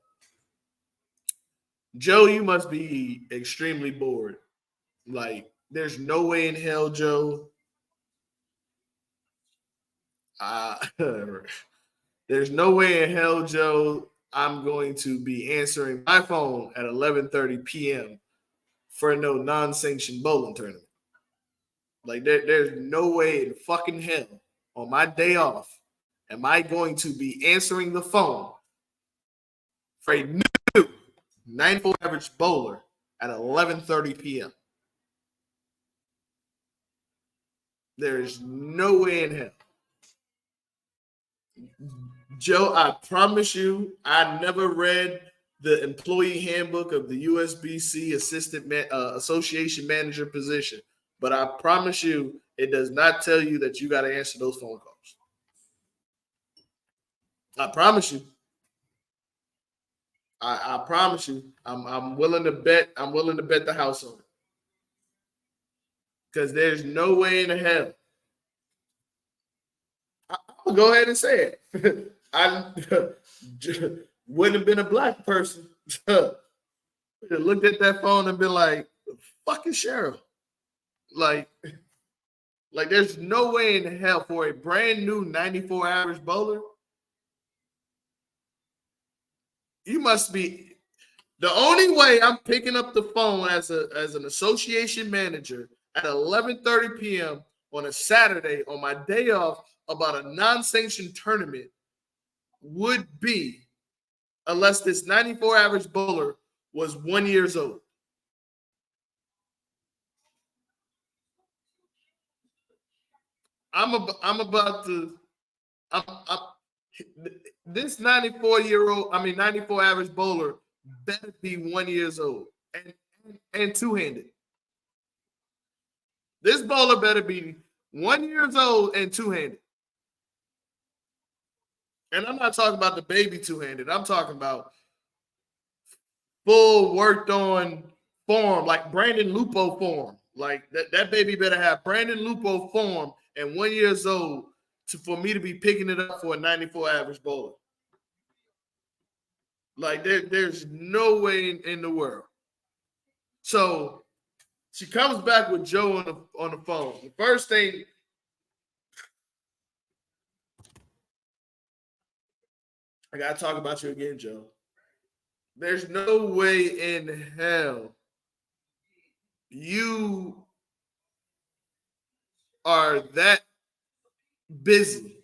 Joe, you must be extremely bored. Like, there's no way in hell, Joe. Uh, there's no way in hell, Joe, I'm going to be answering my phone at 11:30 p.m. for no non-sanctioned bowling tournament. Like, there's no way in fucking hell on my day off am I going to be answering the phone for a new 94 average bowler at 11:30 p.m. There's no way in hell. Joe, I promise you, I never read the employee handbook of the USBC association manager position, but I promise you, it does not tell you that you got to answer those phone calls. I promise you. I promise you. I'm willing to bet. I'm willing to bet the house on it because there's no way in hell. I'll go ahead and say it. I wouldn't have been a black person. Looked at that phone and been like, "Fucking Cheryl." Like, there's no way in hell for a brand new 94 average bowler. You must be the only way I'm picking up the phone as an association manager at 11:30 p.m. on a Saturday on my day off about a non-sanctioned tournament would be unless this 94 average bowler was 1 years old. I'm about to I'm this 94-year-old, I mean 94 average bowler better be 1 years old and two-handed. This bowler better be 1 years old and two-handed. And I'm not talking about the baby two-handed. I'm talking about full worked on form, like Brandon Lupo form. Like that baby better have Brandon Lupo form and 1 years old for me to be picking it up for a 94 average bowler. Like there's no way in the world. So she comes back with Joe on the phone. The first thing, I gotta talk about you again, Joe. There's no way in hell you are that busy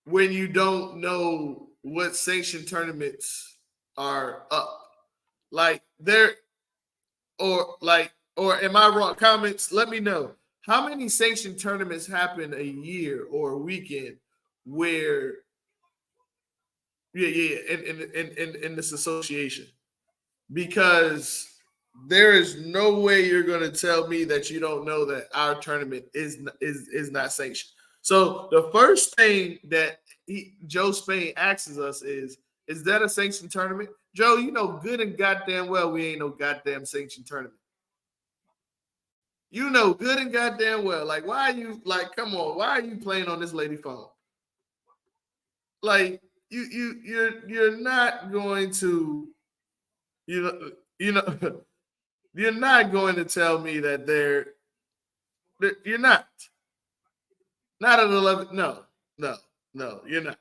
when you don't know what sanctioned tournaments are up. Like there or am I wrong? Comments, let me know. How many sanctioned tournaments happen a year or a weekend where in this association? Because there is no way you're going to tell me that you don't know that our tournament is not sanctioned. So the first thing that Joe Spain asks us is that a sanctioned tournament? Joe, you know good and goddamn well we ain't no goddamn sanctioned tournament. You know good and goddamn well. Like, why are you like? Come on, why are you playing on this lady phone? Like, you're not going to you know you know you're not going to tell me that you're not at 11. No, no, no, you're not.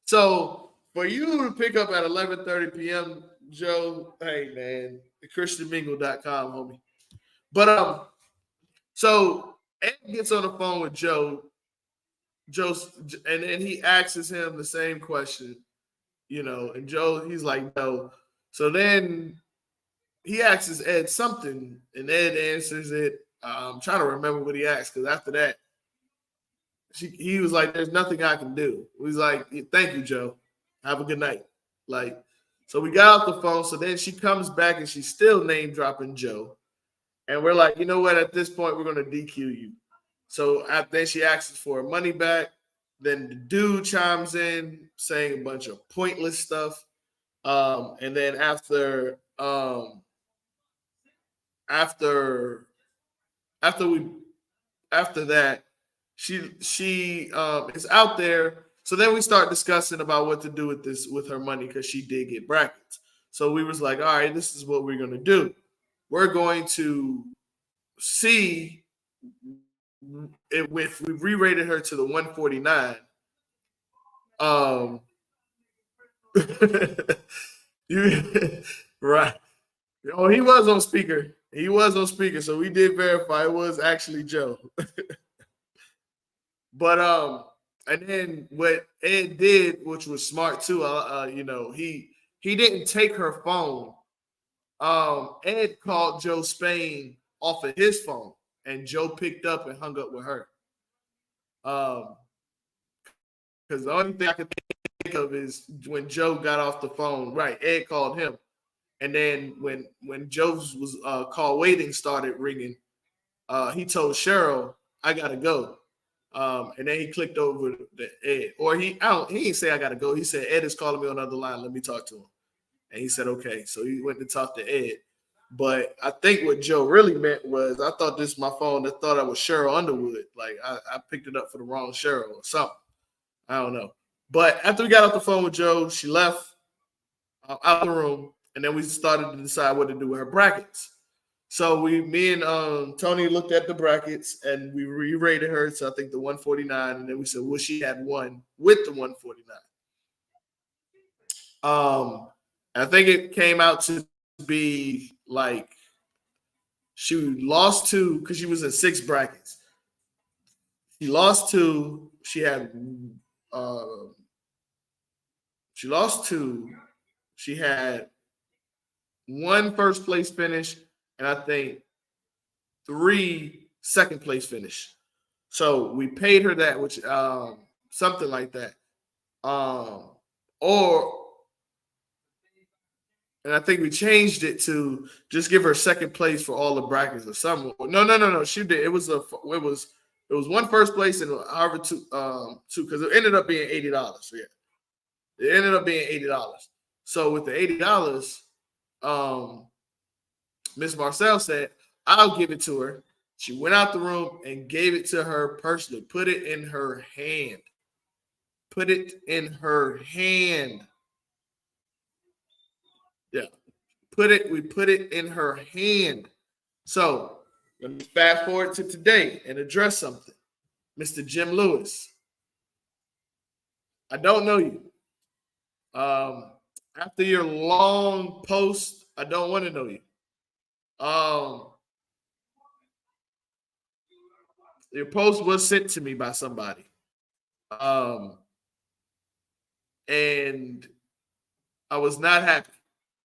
So for you to pick up at 11:30 p.m., Joe, hey man, christianmingle.com, homie. But so Ed gets on the phone with Joe, and then he asks him the same question, and Joe, he's like, no. So then he asks Ed something, and Ed answers it. I'm trying to remember what he asked because after that, he was like, "There's nothing I can do." He's like, "Thank you, Joe. Have a good night." Like, so we got off the phone. So then she comes back and she's still name dropping Joe, and we're like, you know what? At this point, we're gonna DQ you. So then she asks for her money back. Then the dude chimes in saying a bunch of pointless stuff. And then after after we after that, she is out there. So then we start discussing about what to do with her money because she did get brackets. So we was like, all right, this is what we're gonna do. We're going to see if we re-rated her to the 149. Um, you right. Oh, he was on speaker. He was on speaker, so we did verify it was actually Joe. But and then what Ed did, which was smart too, he didn't take her phone. Ed called Joe Spain off of his phone, and Joe picked up and hung up with her. Because the only thing I could think of is when Joe got off the phone. Right, Ed called him, and then when Joe's was call waiting started ringing, he told Cheryl, "I gotta go." And then he clicked over to Ed, or he didn't say I gotta go. He said Ed is calling me on the other line. Let me talk to him. And he said okay. So he went to talk to Ed. But I think what Joe really meant was I thought this was my phone. I thought I was Cheryl Underwood. Like I picked it up for the wrong Cheryl or something. I don't know. But after we got off the phone with Joe, she left out the room, and then we started to decide what to do with her brackets. So me and Tony looked at the brackets and we re-rated her to I think the 149, and then we said, well, she had one with the 149. I think it came out to be like she lost two because she was in 6 brackets. She lost two. Uh, she lost two. She had one first place finish, and I think 3 second place finish. So we paid her that, which something like that. Um, or and I think we changed it to just give her second place for all the brackets or something. No. She did. It was one first place and however two because it ended up being $80. So yeah, it ended up being $80. So with the $80, um, Miss Marcel said, "I'll give it to her." She went out the room and gave it to her personally. Put it in her hand. Put it in her hand. Yeah. We put it in her hand. So let me fast forward to today and address something. Mr. Jim Lewis, I don't know you. After your long post, I don't want to know you. Your post was sent to me by somebody. And I was not happy.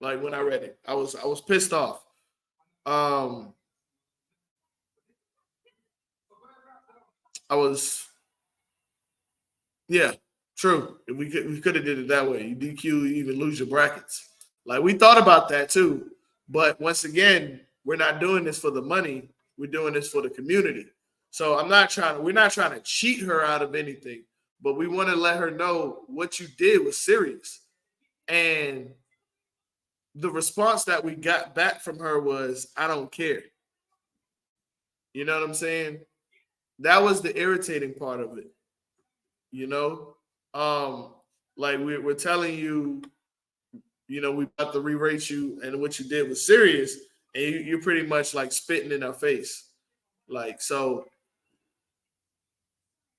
Like when I read it, I was pissed off. Um, I was, yeah, true. We could have did it that way. You DQ, you even lose your brackets. Like we thought about that too, but once again, we're not doing this for the money. We're doing this for the community. So we're not trying to cheat her out of anything, but we want to let her know what you did was serious. And the response that we got back from her was, I don't care. You know what I'm saying? That was the irritating part of it, you know? Um, like we're telling you, we about to re-rate you, and what you did was serious, and you're pretty much like spitting in our face. Like, so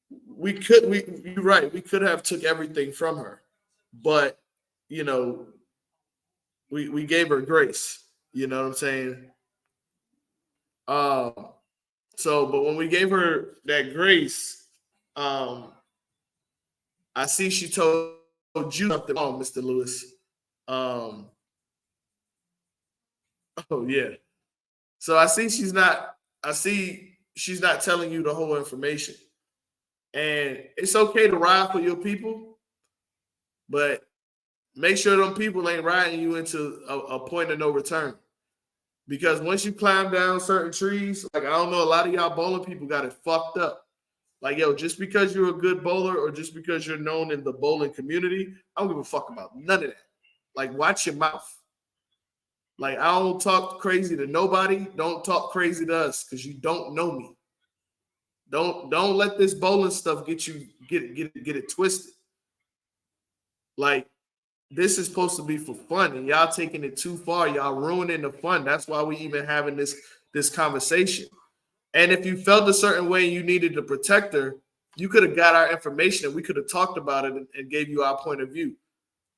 you're right, we could have took everything from her, but you know, we gave her grace. You know what I'm saying? Um, but when we gave her that grace, um, I see she told you something wrong, Mr. Lewis. Um, oh yeah. So I see she's not telling you the whole information. And it's okay to ride for your people, but make sure them people ain't riding you into a point of no return. Because once you climb down certain trees, like I don't know, a lot of y'all bowling people got it fucked up. Like, yo, just because you're a good bowler or just because you're known in the bowling community, I don't give a fuck about none of that. Like, watch your mouth. Like, I don't talk crazy to nobody. Don't talk crazy to us because you don't know me. Don't let this bowling stuff get it twisted. Like, this is supposed to be for fun, and y'all taking it too far. Y'all ruining the fun. That's why we even having this conversation. And if you felt a certain way and you needed to protect her, you could have got our information and we could have talked about it and gave you our point of view.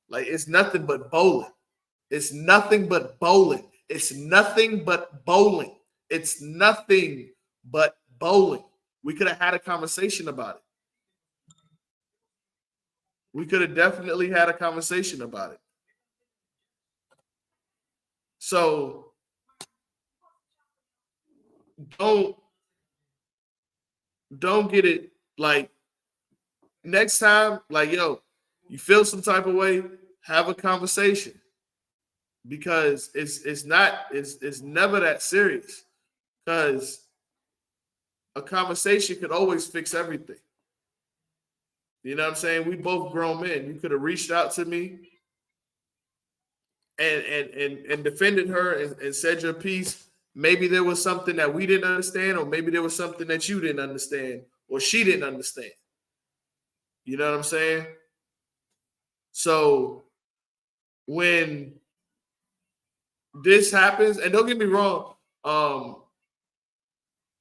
Like, it's nothing but bowling. It's nothing but bowling. It's nothing but bowling. It's nothing but bowling. We could have had a conversation about it. We could have definitely had a conversation about it. So don't don't get it like next time, like, yo, you feel some type of way, have a conversation because it's never that serious. Because a conversation could always fix everything. You know what I'm saying? We both grown men. You could have reached out to me and defended her and said your piece. Maybe there was something that we didn't understand, or maybe there was something that you didn't understand, or she didn't understand. You know what I'm saying? So when this happens, and don't get me wrong,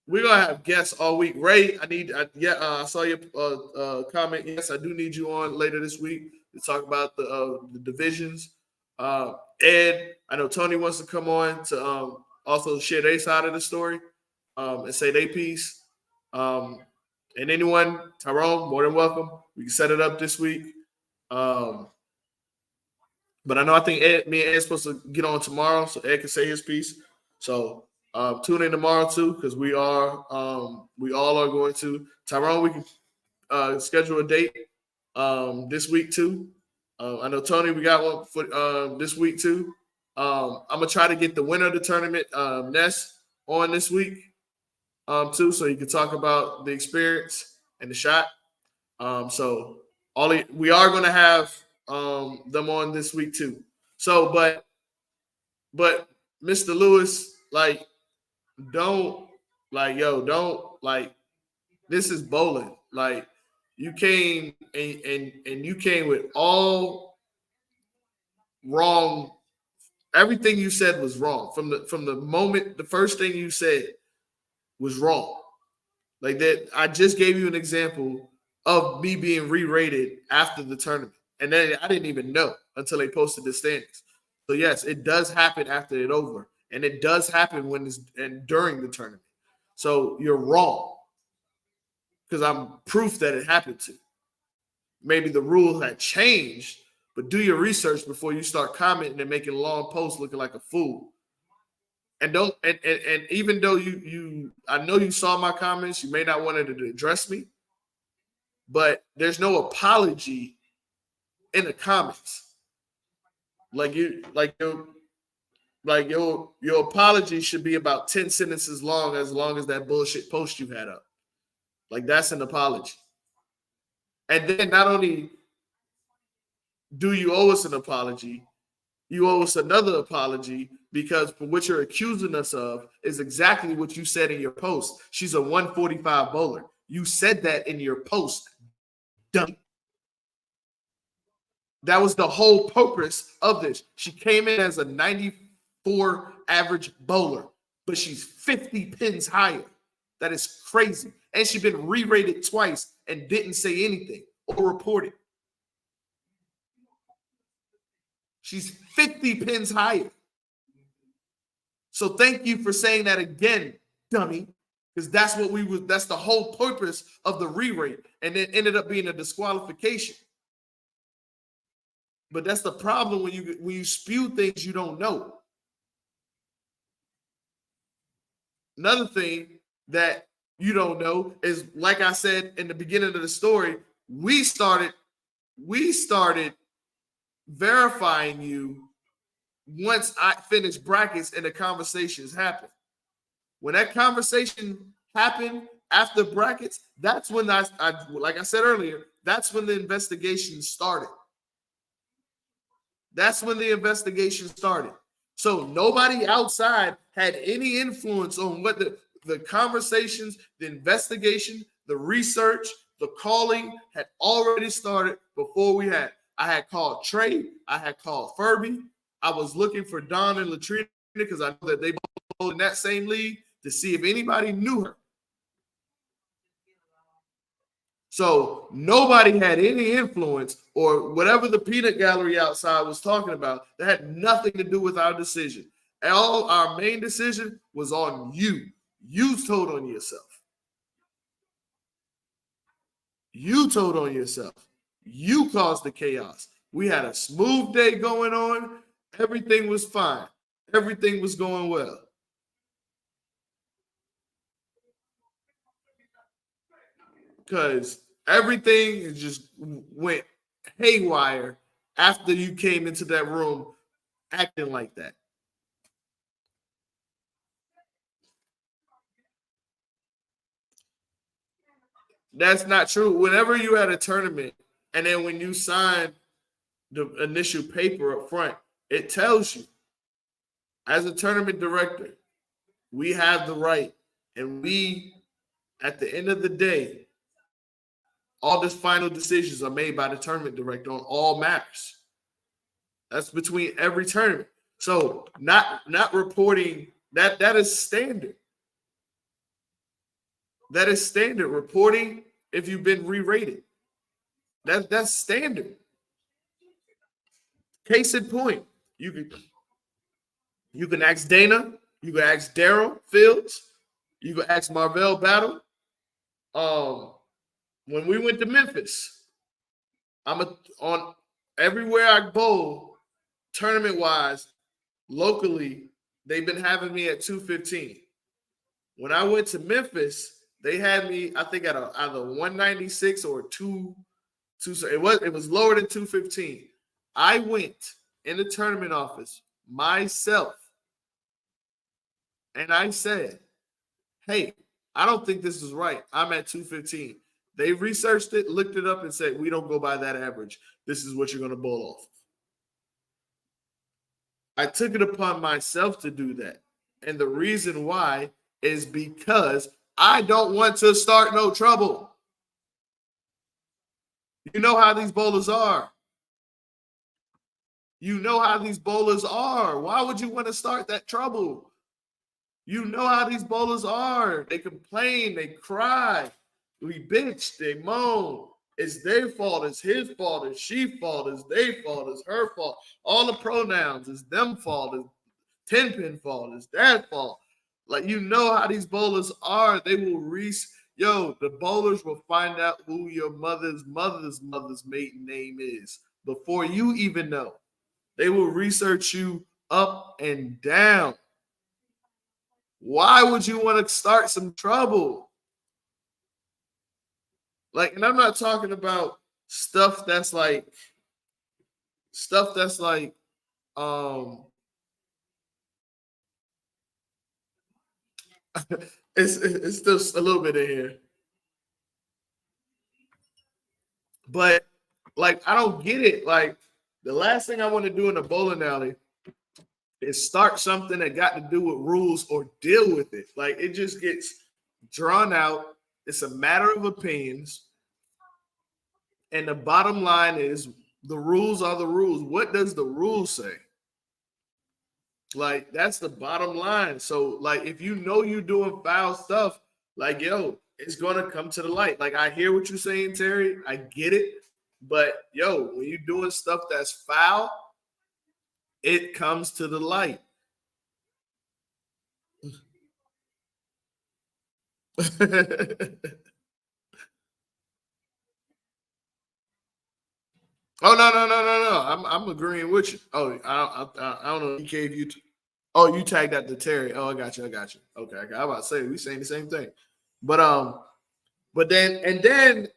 we're gonna have guests all week. Ray, I saw your comment. Yes, I do need you on later this week to talk about the divisions. Ed, I know Tony wants to come on to also share their side of the story and say their piece. Um, and anyone, Tyrone, more than welcome. We can set it up this week. Um, but I think me and Ed's supposed to get on tomorrow, so Ed can say his piece. So tune in tomorrow too, because we all are going to. Tyrone, we can schedule a date this week too. I know Tony, we got one for this week too. I'm gonna try to get the winner of the tournament, Ness, on this week too, so you can talk about the experience and the shot. So we are going to have them on this week too. So, but Mr. Lewis, like, don't don't this is bowling. Like, you came and you came with all wrong. Everything you said was wrong from the moment. The first thing you said was wrong. Like that, I just gave you an example of me being re-rated after the tournament, and then I didn't even know until they posted the standings. So yes, it does happen after it's over, and it does happen when it's and during the tournament. So you're wrong because I'm proof that it happened to. Maybe the rule had changed, but do your research before you start commenting and making long posts looking like a fool. And don't and even though you I know you saw my comments, you may not wanted to address me, but there's no apology in the comments. Like your apology should be about 10 sentences long as that bullshit post you had up. Like, that's an apology. And then not only do you owe us an apology, you owe us another apology because for what you're accusing us of is exactly what you said in your post. She's a 145 bowler. You said that in your post. Dummy. That was the whole purpose of this. She came in as a 94 average bowler, but she's 50 pins higher. That is crazy. And she's been re-rated twice and didn't say anything or report it. She's 50 pins higher. So thank you for saying that again, dummy. Because that's the whole purpose of the re-rate. And it ended up being a disqualification. But that's the problem when you spew things you don't know. Another thing that you don't know is, like I said in the beginning of the story, we started verifying you once I finished brackets and the conversations happened. When that conversation happened after brackets, that's when I like I said earlier, that's when the investigation started. That's when the investigation started. So nobody outside had any influence on what the conversations, the investigation, the research, the calling had already started before I had called Trey, I had called Furby. I was looking for Don and Latrina because I know that they both in that same league to see if anybody knew her. So nobody had any influence or whatever the peanut gallery outside was talking about. That had nothing to do with our decision. All our main decision was on you. You told on yourself. You told on yourself. You caused the chaos. We had a smooth day going on. Everything was fine. Everything was going well. Because everything just went haywire after you came into that room acting like that. That's not true. Whenever you had a tournament, and then when you sign the initial paper up front, it tells you, as a tournament director, we have the right, and we, at the end of the day, All the final decisions are made by the tournament director on all matters. That's between every tournament. So not reporting that is standard. That is standard reporting if you've been re-rated. That's standard. Case in point, you can ask Dana, you can ask Daryl Fields, you can ask Marvell Battle. When we went to Memphis, on everywhere I bowl, tournament wise, locally, they've been having me at 215. When I went to Memphis, they had me, I think, at either 196 or 2. It was lower than 215. I went in the tournament office myself, and I said, "Hey, I don't think this is right. I'm at 215." They researched it, looked it up, and said, "We don't go by that average. This is what you're going to bowl off." I took it upon myself to do that. And the reason why is because I don't want to start no trouble. You know how these bowlers are. You know how these bowlers are. Why would you want to start that trouble? You know how these bowlers are. They complain, they cry, we bitch, they moan. It's their fault, it's his fault, it's she fault, it's their fault, it's her fault. All the pronouns, it's them fault, it's 10-pin fault, it's that fault. Like, you know how these bowlers are. They will the bowlers will find out who your mother's maiden name is before you even know. They will research you up and down. Why would you want to start some trouble? Like, and I'm not talking about stuff that's like it's still a little bit in here. But like, I don't get it. Like, the last thing I want to do in a bowling alley is start something that got to do with rules or deal with it. Like, it just gets drawn out. It's a matter of opinions. And the bottom line is the rules are the rules. What does the rule say? Like, that's the bottom line. So, like, if you know you're doing foul stuff, like, yo, it's going to come to the light. Like, I hear what you're saying, Terry. I get it. But, yo, when you're doing stuff that's foul, it comes to the light. Oh, no. I'm agreeing with you. Oh, I don't know. He gave you. Oh, you tagged that to Terry. Oh, I got you. Okay. I'm about to say we saying the same thing, but then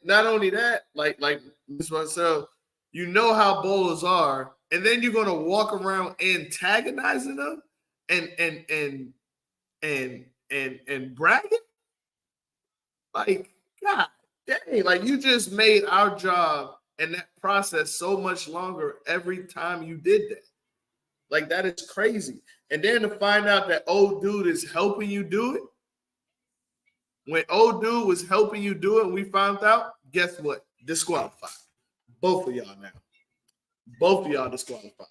not only that, like Ms. Marcel, you know how bowlers are, and then you're gonna walk around antagonizing them and bragging. Like, God dang, like, you just made our job and that process so much longer every time you did that. Like, that is crazy. And then to find out that old dude is helping you do it. When old dude was helping you do it, and we found out, guess what? Disqualified. Both of y'all now. Both of y'all disqualified.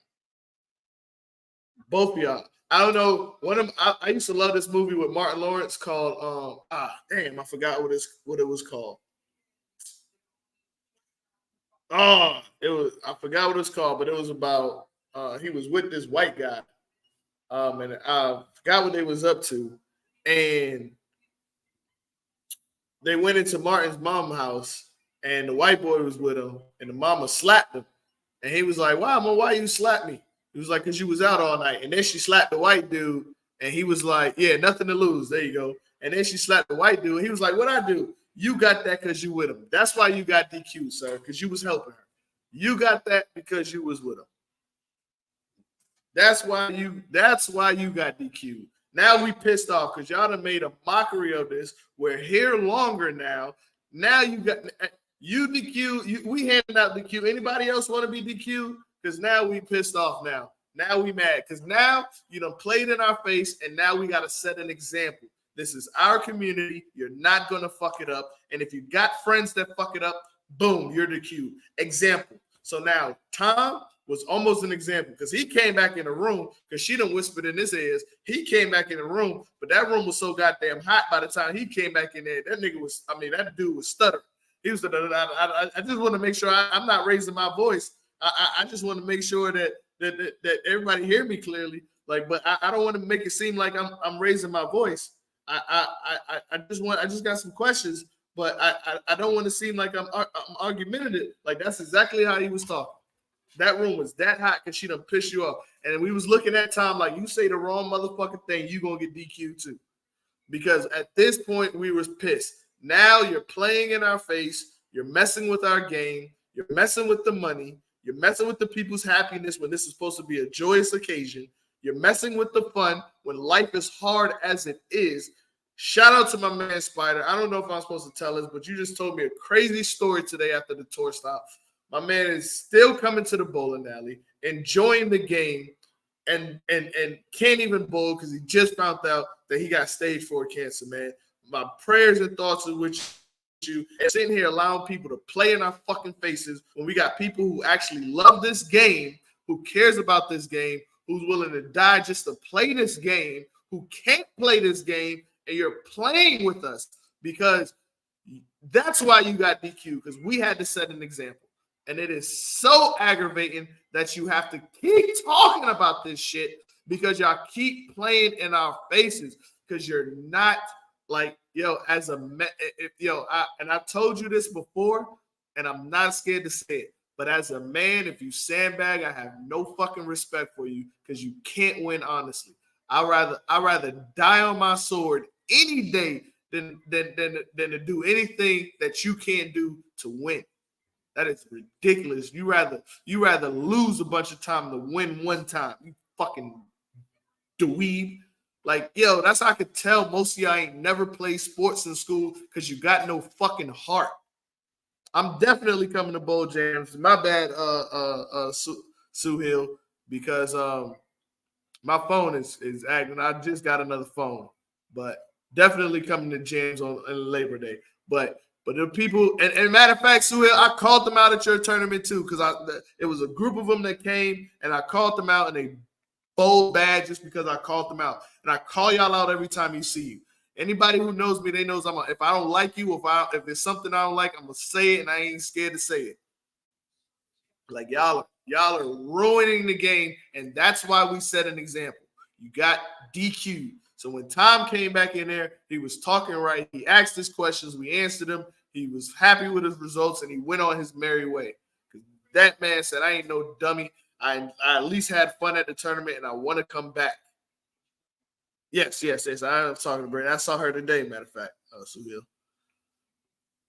Both of y'all. I don't know. I used to love this movie with Martin Lawrence called I forgot what it was called. I forgot what it was called, but it was about he was with this white guy. And I forgot what they was up to. And they went into Martin's mom's house, and the white boy was with him, and the mama slapped him. And he was like, why you slap me? He was like, because you was out all night. And then she slapped the white dude, and he was like, yeah, nothing to lose. There you go. And then she slapped the white dude. And he was like, what'd I do? You got that because you with him. That's why you got DQ, sir, because you was helping her. You got that because you was with him. That's why you got DQ. Now we pissed off because y'all done made a mockery of this. We're here longer now. Now you DQ. We handing out DQ. Anybody else want to be DQ? Because now we pissed off now. Now we mad because now you done played in our face, and now we got to set an example. This is our community. You're not going to fuck it up. And if you got friends that fuck it up, Boom, you're the cue. Example. So now Tom was almost an example because he came back in the room because she done whispered in his ears. He came back in the room, but that room was so goddamn hot by the time he came back in there. That nigga was, that dude was stuttering. He was, I just want to make sure I'm not raising my voice. I just want to make sure that everybody hear me clearly. Like, but I don't want to make it seem like I'm raising my voice. I just got some questions, but I don't want to seem like I'm argumentative. Like that's exactly how he was talking. That room was that hot because she done pissed you off. And we was looking at Tom like, you say the wrong motherfucking thing, you gonna get DQ too. Because at this point we was pissed. Now you're playing in our face. You're messing with our game. You're messing with the money. You're messing with the people's happiness when this is supposed to be a joyous occasion. You're messing with the fun when life is hard as it is. Shout out to my man Spider. I don't know if I'm supposed to tell this, but you just told me a crazy story today after the tour stop. My man is still coming to the bowling alley, enjoying the game, and can't even bowl because he just found out that he got stage 4 cancer, man. My prayers and thoughts are with you. And sitting here allowing people to play in our fucking faces when we got people who actually love this game, who cares about this game, who's willing to die just to play this game, who can't play this game, and you're playing with us because that's why you got DQ, because we had to set an example. And it is so aggravating that you have to keep talking about this shit because y'all keep playing in our faces because you're not like, as a and I told you this before, and I'm not scared to say it, but as a man, if you sandbag, I have no fucking respect for you because you can't win honestly. I'd rather die on my sword any day than to do anything that you can't do to win. That is ridiculous. You rather lose a bunch of time to win one time. You fucking dweeb. Like, that's how I could tell most of y'all ain't never played sports in school because you got no fucking heart. I'm definitely coming to bowl jams. My bad, Sue Hill, because my phone is acting. I just got another phone, but definitely coming to jams on Labor Day. But the people, and matter of fact, Sue Hill, I called them out at your tournament too, because it was a group of them that came, and I called them out, and they bowled bad just because I called them out. And I call y'all out every time you see you. Anybody who knows me, they knows if I don't like you, if there's something I don't like, I'm gonna say it, and I ain't scared to say it. Like y'all are ruining the game, and that's why we set an example. You got DQ. So when Tom came back in there, he was talking right. He asked his questions. We answered them. He was happy with his results, and he went on his merry way. That man said, I ain't no dummy. I at least had fun at the tournament, and I want to come back. Yes. I am talking to Brandon. I saw her today, matter of fact, Suhil.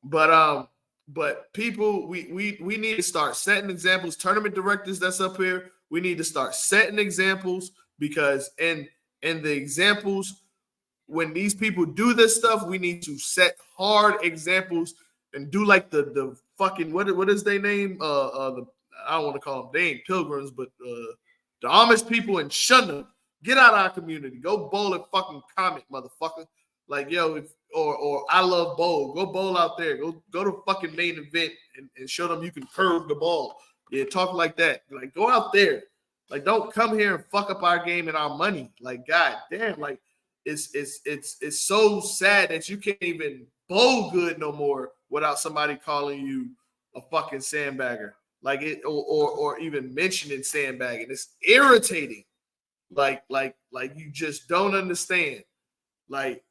But people, we need to start setting examples. Tournament directors that's up here, we need to start setting examples because in the examples, when these people do this stuff, we need to set hard examples and do like the fucking what is their name? I don't want to call them, they ain't pilgrims, but the Amish people, and shun them. Get out of our community. Go bowl at fucking Comet, motherfucker. Like, or I love bowl. Go bowl out there. Go to fucking main event and show them you can curve the ball. Yeah, talk like that. Like, go out there. Like, don't come here and fuck up our game and our money. Like, god damn, like it's so sad that you can't even bowl good no more without somebody calling you a fucking sandbagger. Like it, or even mentioning sandbagging. It's irritating. Like you just don't understand. Like,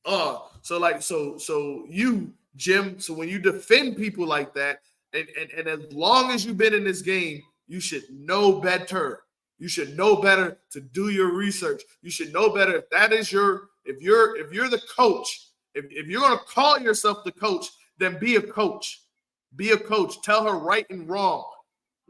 so you, Jim, so when you defend people like that, and as long as you've been in this game, you should know better. You should know better to do your research. You should know better if that is if you're the coach, if you're gonna call yourself the coach, then be a coach. Be a coach. Tell her right and wrong.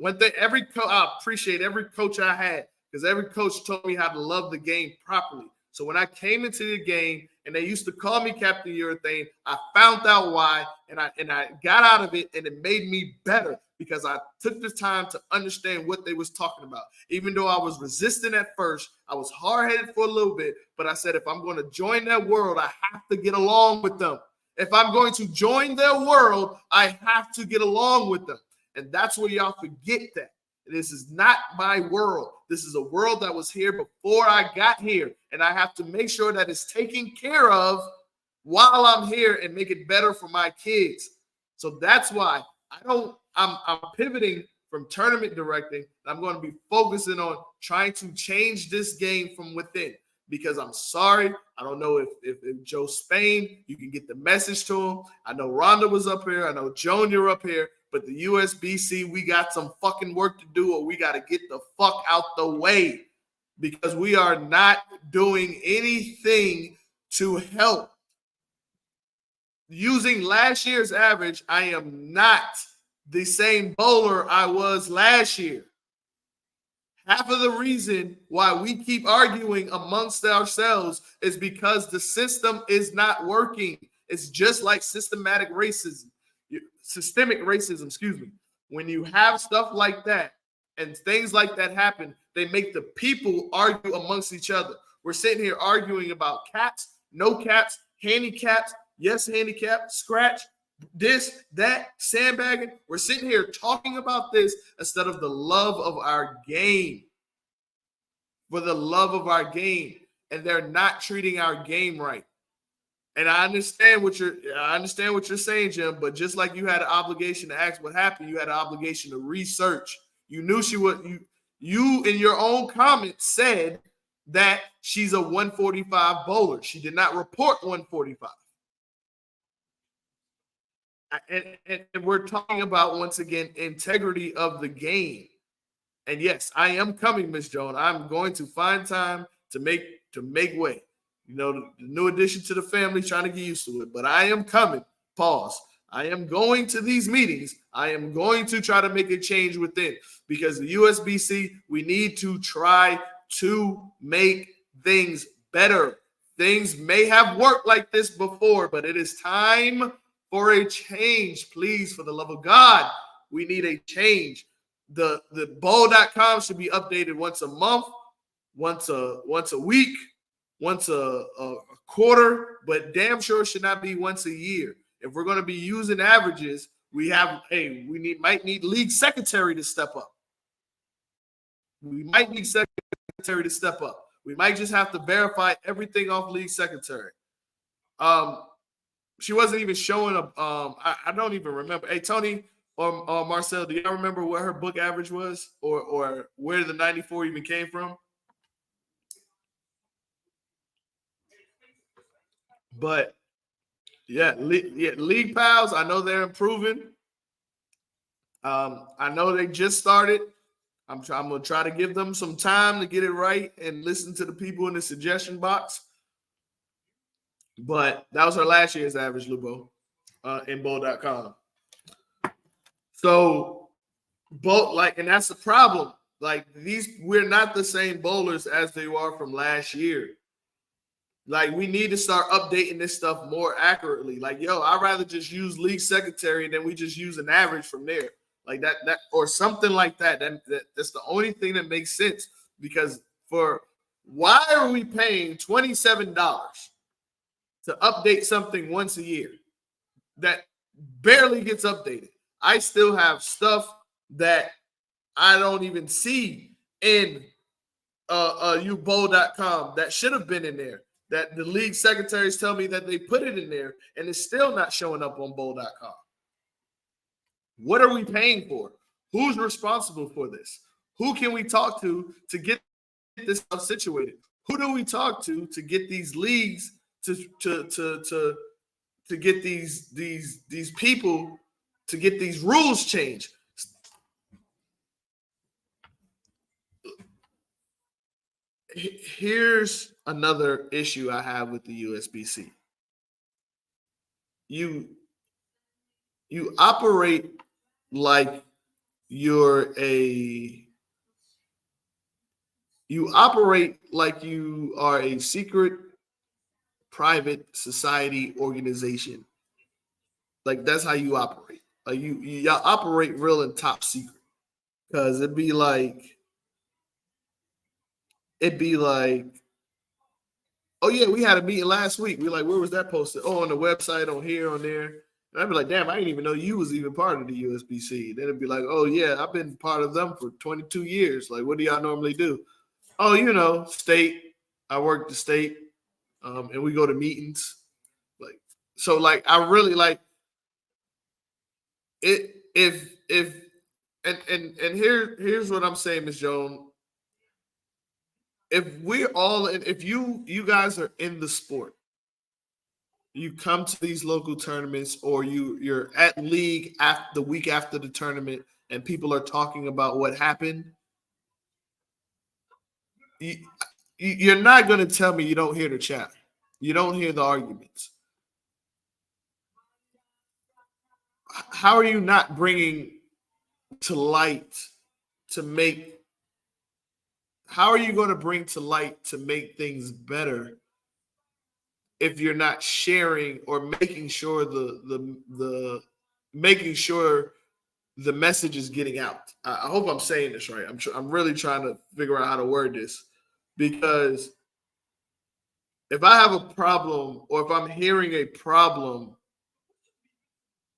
I appreciate every coach I had, because every coach taught me how to love the game properly. So when I came into the game and they used to call me Captain Urethane, I found out why, and I got out of it, and it made me better because I took the time to understand what they was talking about. Even though I was resistant at first, I was hard-headed for a little bit, but I said, if I'm going to join that world, I have to get along with them. If I'm going to join their world, I have to get along with them. And that's where y'all forget that. This is not my world. This is a world that was here before I got here. And I have to make sure that it's taken care of while I'm here and make it better for my kids. So that's why I'm pivoting from tournament directing. I'm going to be focusing on trying to change this game from within. Because I'm sorry, I don't know if Joe Spain, you can get the message to him. I know Rhonda was up here. I know Joan, you're up here. But the USBC, we got some fucking work to do, or we got to get the fuck out the way, because we are not doing anything to help. Using last year's average, I am not the same bowler I was last year. Half of the reason why we keep arguing amongst ourselves is because the system is not working. It's just like systemic racism, excuse me. When you have stuff like that and things like that happen, they make the people argue amongst each other. We're sitting here arguing about caps, no caps, handicaps, yes handicap, scratch, this, that, sandbagging. We're sitting here talking about this instead of the love of our game. For the love of our game. And they're not treating our game right. And I understand what you're saying, Jim, but just like you had an obligation to ask what happened, you had an obligation to research. You knew she would, you in your own comments said that she's a 145 bowler. She did not report 145. And we're talking about, once again, integrity of the game. And yes, I am coming, Miss Joan. I'm going to find time to make way. You know, the new addition to the family, trying to get used to it. But I am coming. Pause. I am going to these meetings. I am going to try to make a change within, because the USBC, we need to try to make things better. Things may have worked like this before, but it is time for a change. Please, for the love of God, we need a change. The bowl.com should be updated once a month, once a week, once a quarter, but damn sure should not be once a year. If we're going to be using averages, might need league secretary to step up. We might need secretary to step up. We might just have to verify everything off league secretary. She wasn't even showing up. I don't even remember. Hey, Tony or Marcel, do y'all remember what her book average was, or where the 94 even came from? But yeah, League Pals, I know they're improving. I know they just started. I'm going to try to give them some time to get it right and listen to the people in the suggestion box. But that was her last year's average, Lubo, in bowl.com. So, and that's the problem. Like, we're not the same bowlers as they are from last year. Like, we need to start updating this stuff more accurately. Like, I'd rather just use league secretary and then we just use an average from there. Like that or something like that. That's the only thing that makes sense. Because why are we paying $27 to update something once a year that barely gets updated? I still have stuff that I don't even see in ubowl.com that should have been in there, that the league secretaries tell me that they put it in there, and it's still not showing up on bowl.com. What are we paying for? Who's responsible for this? Who can we talk to get this stuff situated? Who do we talk to get these leagues to get these people to get these rules changed? Here's another issue I have with the USBC. You operate like you are a secret private society organization. Like, that's how you operate. Like, you operate real and top secret. Because it'd be like, oh yeah, we had a meeting last week. We like, where was that posted? Oh, on the website, on here, on there. And I'd be like, damn, I didn't even know you was even part of the USBC. Then it'd be like, oh yeah, I've been part of them for 22 years. Like, what do y'all normally do? Oh, state. I work the state, and we go to meetings. Like, so like I really like it. If and here's what I'm saying, Miss Joan. If we're all if you guys are in the sport, you come to these local tournaments, or you're at league after the week after the tournament, and people are talking about what happened. You're not going to tell me you don't hear the chat. You don't hear the arguments. How are you not bringing to light to make? How are you going to bring to light to make things better if you're not sharing or making sure the making sure the message is getting out? I hope I'm saying this right. I'm really trying to figure out how to word this, because if I have a problem, or if I'm hearing a problem,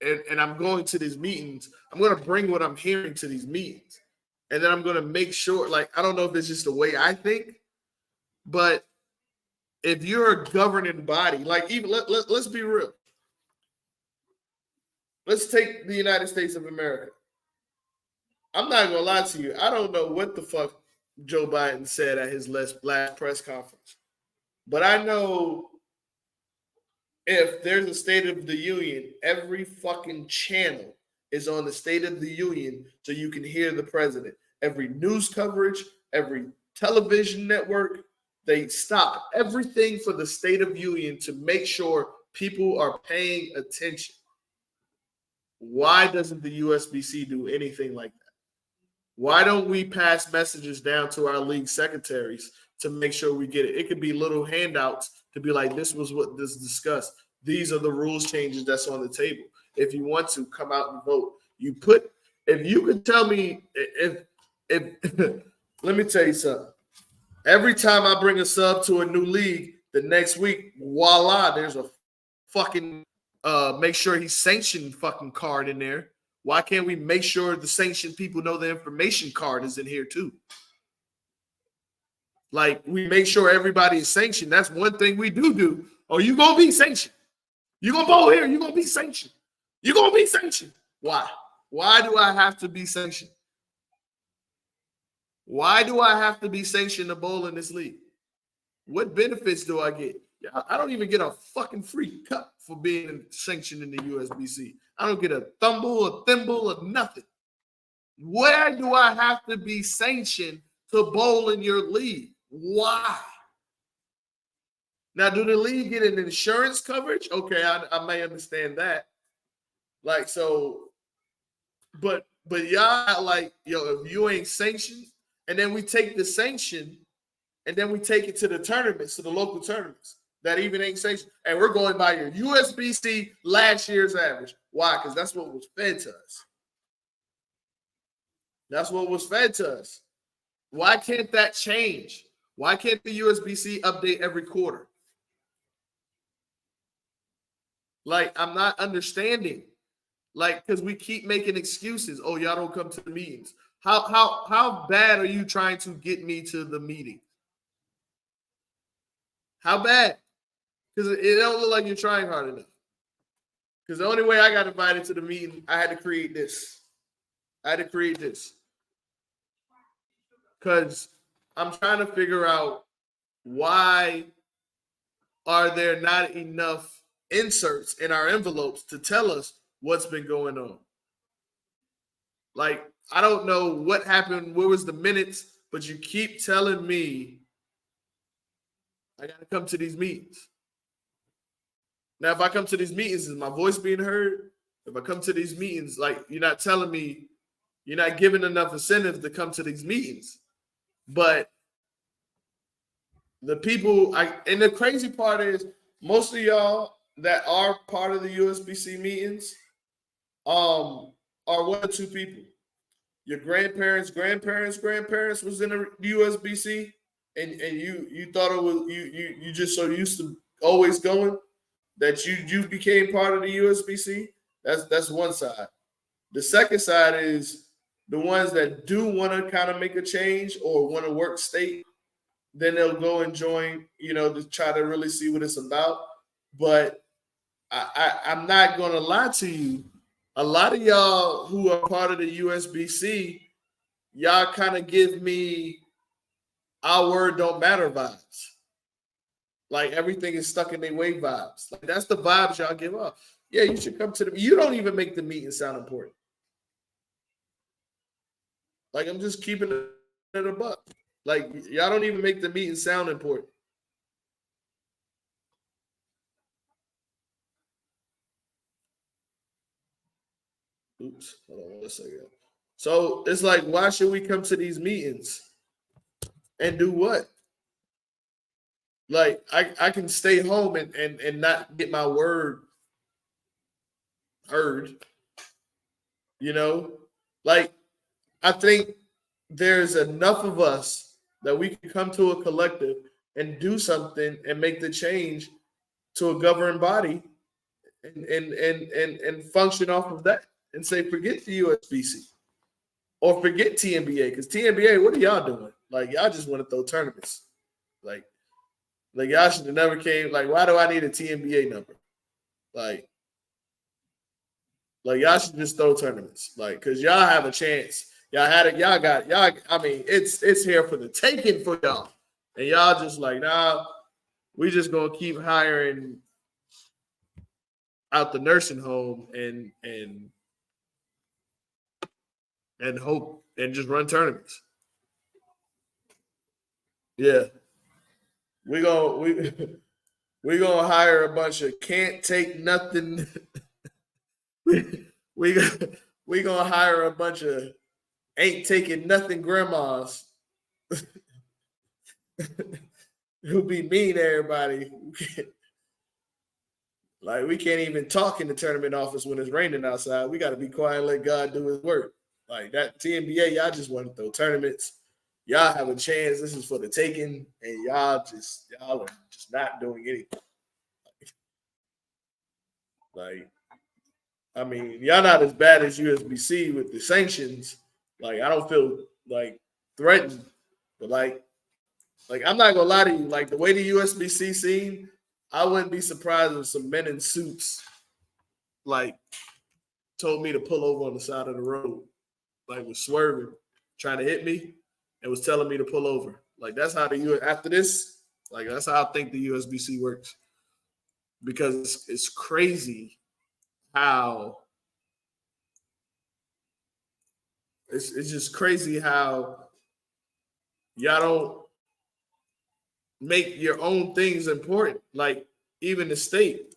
and I'm going to these meetings, I'm going to bring what I'm hearing to these meetings. And then I'm going to make sure, like, I don't know if it's just the way I think, but if you're a governing body, like, even let's be real. Let's take the United States of America. I'm not going to lie to you. I don't know what the fuck Joe Biden said at his last press conference. But I know if there's a State of the Union, every fucking channel is on the State of the Union so you can hear the president. Every news coverage, every television network, they stop everything for the State of Union to make sure people are paying attention. Why doesn't the USBC do anything like that? Why don't we pass messages down to our league secretaries to make sure we get it? It could be little handouts to be like, this was what this discussed. These are the rules changes that's on the table. If you want to, come out and vote. If you could tell me, if let me tell you something. Every time I bring a sub to a new league, the next week, voila, there's a fucking make sure he's sanctioned fucking card in there. Why can't we make sure the sanctioned people know the information card is in here too? Like, we make sure everybody is sanctioned. That's one thing we do. Oh, you gonna be sanctioned. You gonna bowl here. You gonna be sanctioned. You gonna be sanctioned. Why? Why do I have to be sanctioned? Why do I have to be sanctioned to bowl in this league? What benefits do I get? I don't even get a fucking free cup for being sanctioned in the USBC. I don't get a thumble, a thimble, or nothing. Where do I have to be sanctioned to bowl in your league? Why? Now, do the league get an insurance coverage? Okay, I may understand that. Like, so, but y'all like, yo, if you ain't sanctioned, and then we take the sanction, and then we take it to the tournaments, to the local tournaments that even ain't sanctioned, and we're going by your USBC last year's average. Why? Because that's what was fed to us. That's what was fed to us. Why can't that change? Why can't the USBC update every quarter? Like, I'm not understanding. Like, because we keep making excuses. Oh, y'all don't come to the meetings. How bad are you trying to get me to the meeting? How bad? Because it don't look like you're trying hard enough. Because the only way I got invited to the meeting, I had to create this. Because I'm trying to figure out, why are there not enough inserts in our envelopes to tell us what's been going on? Like, I don't know what happened. Where was the minutes? But you keep telling me I got to come to these meetings. Now, if I come to these meetings, is my voice being heard? If I come to these meetings, like, you're not telling me, you're not giving enough incentive to come to these meetings. But the people, and the crazy part is, most of y'all that are part of the USBC meetings are one or two people. Your grandparents was in the USBC, and you thought it was you just so used to always going that you became part of the USBC. That's one side. The second side is the ones that do want to kind of make a change or want to work state. Then they'll go and join, to try to really see what it's about. But I'm not gonna lie to you. A lot of y'all who are part of the USBC, y'all kind of give me our word don't matter vibes. Like everything is stuck in their way vibes. Like that's the vibes y'all give off. Yeah, you should come to the. You don't even make the meeting sound important. Like I'm just keeping it at a buck. Like y'all don't even make the meeting sound important. Oops, hold on one second. So it's like, why should we come to these meetings and do what? Like I can stay home and not get my word heard, you know? Like I think there's enough of us that we can come to a collective and do something and make the change to a governing body and function off of that and say forget the USBC or forget TNBA because TNBA, what are y'all doing? Like y'all just want to throw tournaments. Like y'all should have never came. Like why do I need a TNBA number? Like y'all should just throw tournaments. Like because y'all have a chance. Y'all had it. Y'all got y'all. I mean, it's here for the taking for y'all, and y'all just like nah. We just gonna keep hiring out the nursing home and hope and just run tournaments. Yeah, we gonna we gonna hire a bunch of can't take nothing. we gonna, we gonna hire a bunch of ain't taking nothing grandmas who be mean to everybody. Like we can't even talk in the tournament office when it's raining outside. We got to be quiet and let God do His work. Like that TNBA, y'all just want to throw tournaments. Y'all have a chance. This is for the taking, and y'all are just not doing anything. Like, I mean, y'all not as bad as USBC with the sanctions. Like, I don't feel like threatened, but like I'm not gonna lie to you. Like the way the USBC seemed, I wouldn't be surprised if some men in suits like told me to pull over on the side of the road, like was swerving, trying to hit me, and was telling me to pull over. Like that's how the U after this, like that's how I think the USBC works. Because it's crazy how it's just crazy how y'all don't make your own things important. Like even the state.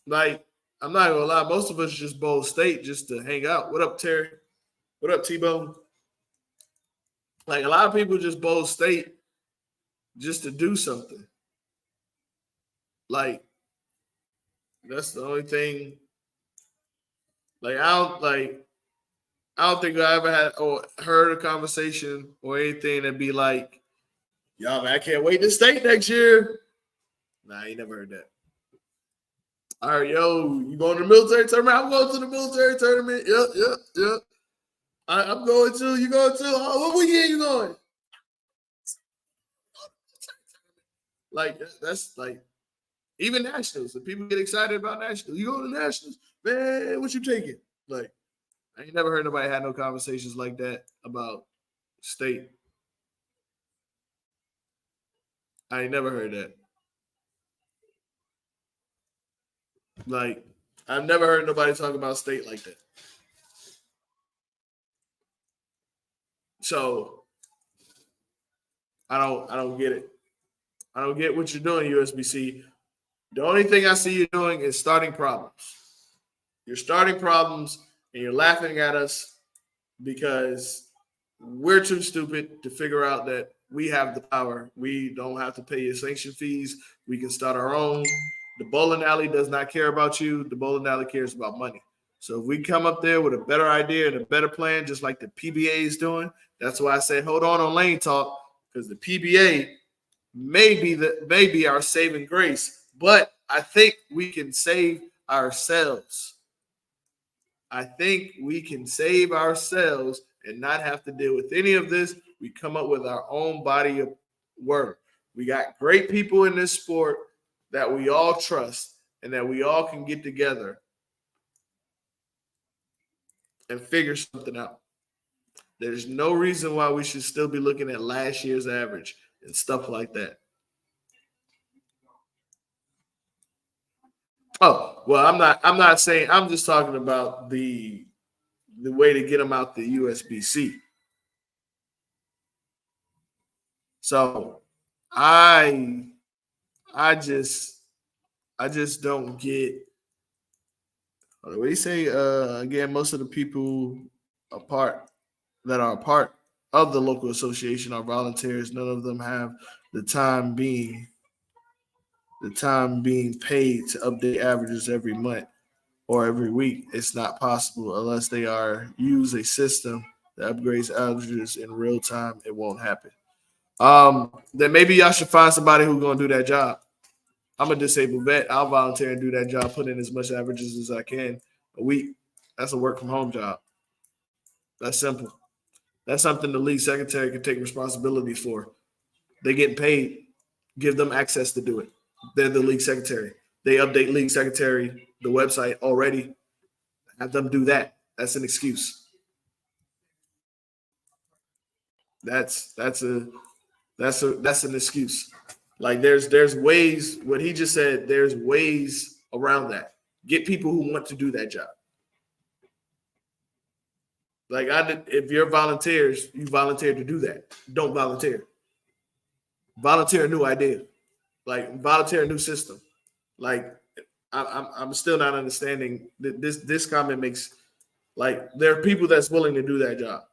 Like I'm not gonna lie, most of us just bowl state just to hang out. What up, Terry? What up, T-Bone? Like a lot of people just bowl state just to do something. Like that's the only thing. Like I don't think I ever had or heard a conversation or anything that be like, "Y'all, man, I can't wait to state next year." Nah, I ain't never heard that. All right, yo, you going to the military tournament? I'm going to the military tournament. Yep, yep, yep. I'm going to. You going to? Oh, what year you going? Like that's like even nationals. If people get excited about nationals, you go to nationals, man. What you taking? Like I ain't never heard nobody had no conversations like that about state. I ain't never heard that. Like I've never heard nobody talk about state like that. So I don't get it. I don't get what you're doing, USBC. The only thing I see you doing is starting problems. You're starting problems and you're laughing at us because we're too stupid to figure out that we have the power. We don't have to pay your sanction fees. We can start our own. The bowling alley does not care about you. The bowling alley cares about money. So if we come up there with a better idea and a better plan, just like the PBA is doing, that's why I said hold on lane talk because the PBA may be our saving grace, but I think we can save ourselves. I think we can save ourselves and not have to deal with any of this. We come up with our own body of work. We got great people in this sport that we all trust and that we all can get together and figure something out. There's no reason why we should still be looking at last year's average and stuff like that. Oh, well, I'm not saying, I'm just talking about the way to get them out the USBC. So I I just I just don't get what do you say? Again, most of the people apart that are a part of the local association are volunteers. None of them have the time being the time being paid to update averages every month or every week. It's not possible unless they are use a system that upgrades averages in real time. It won't happen. Then maybe y'all should find somebody who's gonna do that job. I'm a disabled vet. I'll volunteer and do that job, put in as much averages as I can a week. That's a work from home job. That's simple. That's something the league secretary can take responsibility for. They get paid. Give them access to do it. They're the league secretary. They update league secretary the website already. Have them do that. That's an excuse. That's an excuse. Like there's ways. What he just said. There's ways around that. Get people who want to do that job. Like I did, if you're volunteers, you volunteer to do that. Don't volunteer. Volunteer a new idea. Like volunteer a new system. Like I'm still not understanding this comment makes like there are people that's willing to do that job.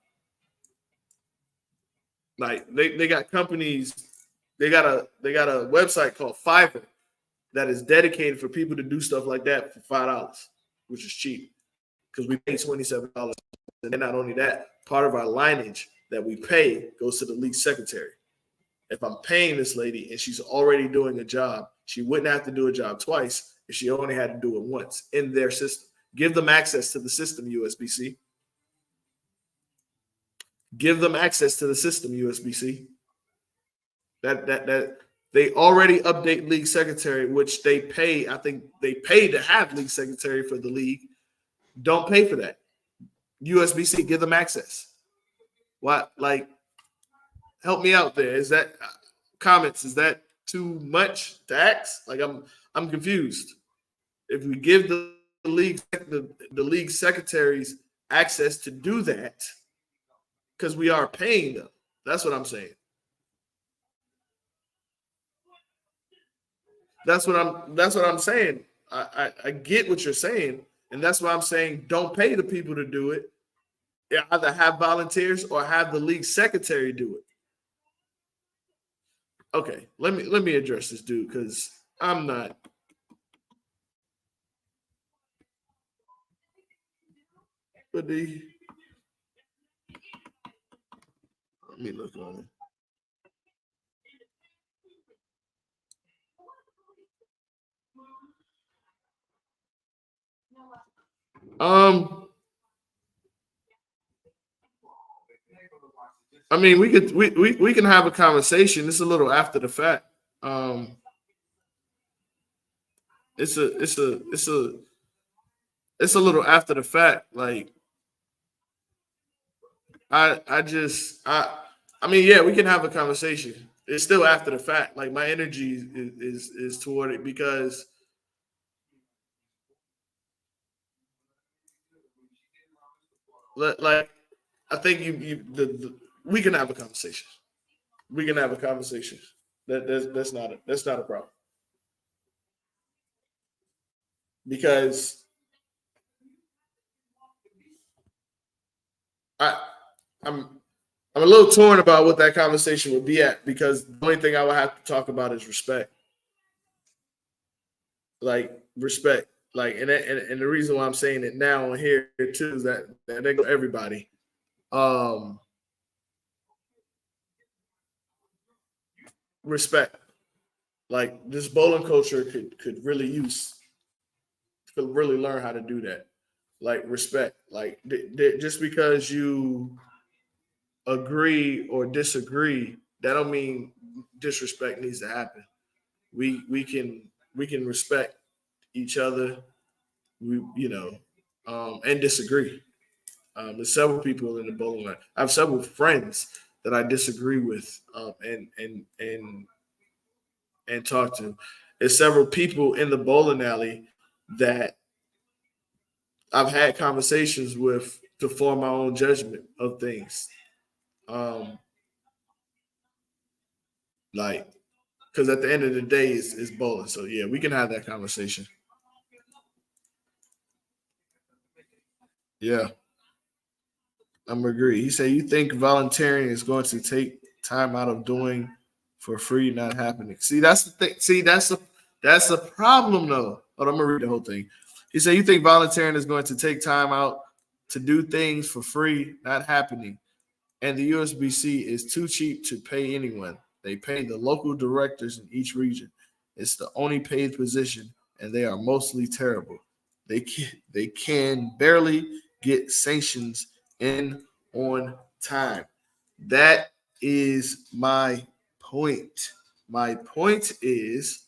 Like they got companies, they got a website called Fiverr that is dedicated for people to do stuff like that for $5, which is cheap because we pay $27. And then not only that, part of our lineage that we pay goes to the league secretary. If I'm paying this lady and she's already doing a job, she wouldn't have to do a job twice if she only had to do it once in their system. Give them access to the system, USBC. Give them access to the system, USBC. That they already update league secretary, which they pay. I think they pay to have league secretary for the league. Don't pay for that. USBC, give them access. What like help me out there? Is that comments? Is that too much to ask? Like I'm confused. If we give the league secretaries access to do that, because we are paying them. That's what I'm saying. That's what I'm saying. I get what you're saying, and that's why I'm saying don't pay the people to do it. Either have volunteers or have the league secretary do it. Okay, let me address this dude because I'm not. But the let me look on it. Um, I mean, we can have a conversation. It's a little after the fact. Um, it's a little after the fact. Like I mean, yeah, we can have a conversation. It's still after the fact. Like my energy is toward it because like I think we can have a conversation. We can have a conversation. That's not a problem because I I'm I'm a little torn about what that conversation would be at because the only thing I would have to talk about is respect, like respect, like and the reason why I'm saying it now and here too is that they go everybody. Um, respect. Like this bowling culture could really learn how to do that. Like respect. Like just because you agree or disagree, that don't mean disrespect needs to happen. We can respect each other. And disagree. There's several people in the bowling line. I have several friends that I disagree with, and talk to. There's several people in the bowling alley that I've had conversations with to form my own judgment of things. Um, like, because at the end of the day, it's bowling. So yeah, we can have that conversation. Yeah, I'm agree. He said, "You think volunteering is going to take time out of doing for free, not happening." See, that's the thing. See, that's the problem, though. Hold on, I'm gonna read the whole thing. He said, "You think volunteering is going to take time out to do things for free, not happening." And the USBC is too cheap to pay anyone. They pay the local directors in each region. It's the only paid position, and they are mostly terrible. They can barely get sanctions in on time. That is my point. My point is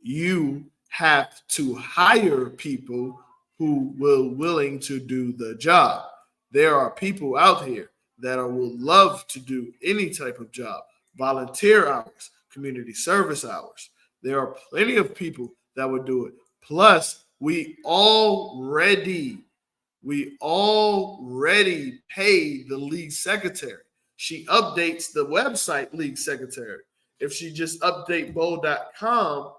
you have to hire people who will willing to do the job. There are people out here that will love to do any type of job, volunteer hours, community service hours. There are plenty of people that would do it. Plus, we already pay the league secretary. She updates the website league secretary. If she just update bowl.com,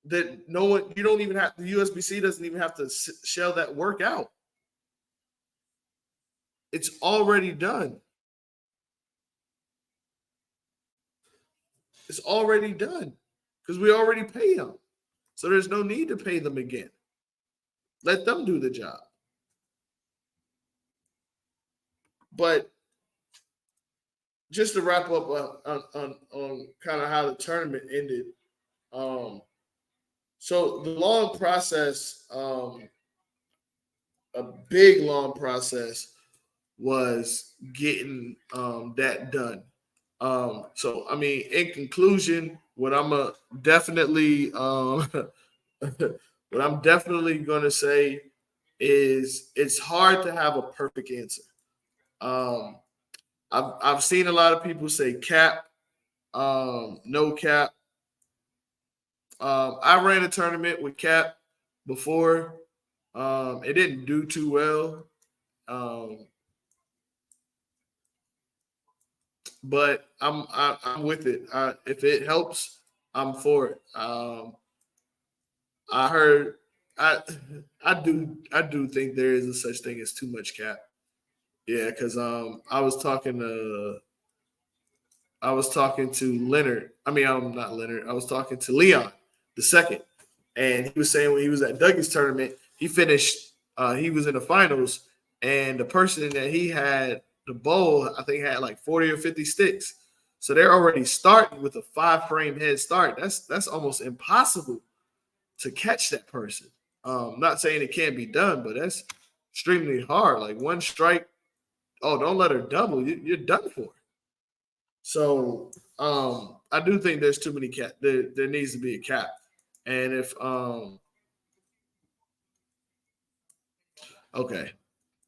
that no one, you don't even have, the USBC doesn't even have to shell that work out. It's already done. It's already done because we already pay them. So there's no need to pay them again. Let them do the job. But just to wrap up on kind of how the tournament ended. Um, so the long process, a big long process, was getting that done. So I mean, in conclusion, what I'm a definitely what I'm definitely gonna say is it's hard to have a perfect answer. Um, I've seen a lot of people say cap, no cap. I ran a tournament with cap before. It didn't do too well. Um, but I'm with it. If it helps, I'm for it. I heard I I do think there is a such thing as too much cap. Yeah, because I was talking to Leonard. I mean, I'm not Leonard. I was talking to Leon the second, and he was saying when he was at Dougie's tournament, he finished. He was in the finals, and the person that he had the bowl, I think, had like 40 or 50 sticks. So they're already starting with a 5 frame head start. That's almost impossible to catch that person. Not saying it can't be done, but that's extremely hard. Like one strike, oh, don't let her double. You're done for. So I do think there's too many cap. There needs to be a cap. And if okay,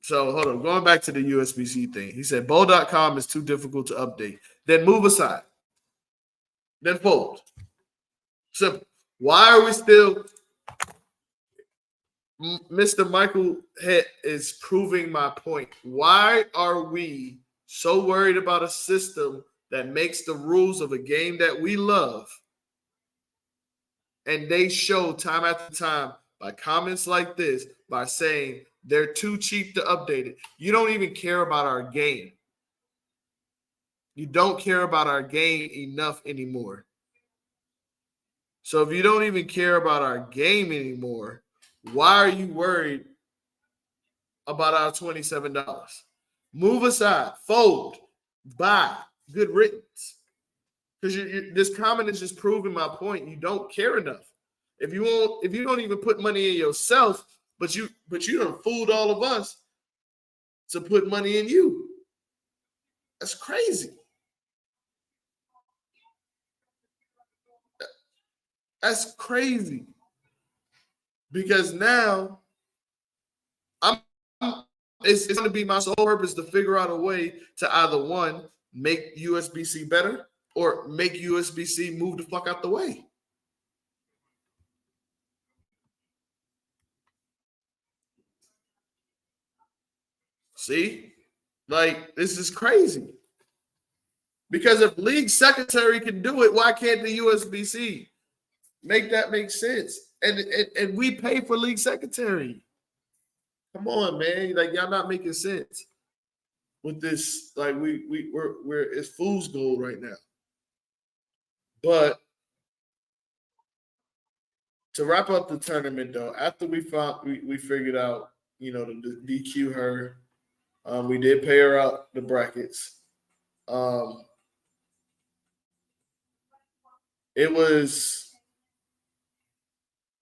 so hold on, going back to the USBC thing, he said bowl.com is too difficult to update. Then move aside. Then fold. Simple. Why are we still? Mr. Michael Hitt is proving my point. Why are we so worried about a system that makes the rules of a game that we love, and they show time after time by comments like this, by saying they're too cheap to update it? You don't even care about our game. You don't care about our game enough anymore. So if you don't even care about our game anymore, why are you worried about our $27? Move aside, fold, buy, good riddance. Because this comment is just proving my point. You don't care enough. If you don't even put money in yourself, but you done fooled all of us to put money in you. That's crazy. That's crazy. Because now I'm it's going to be my sole purpose to figure out a way to either one, make USB-C better or make USB-C move the fuck out the way. See? Like, this is crazy. Because if league secretary can do it, why can't the USB-C? Make that make sense. And we pay for league secretary. Come on, man. Like, y'all not making sense with this. Like, we're it's fool's gold right now. But to wrap up the tournament, though, after we figured out, to DQ her, we did pay her out the brackets. It was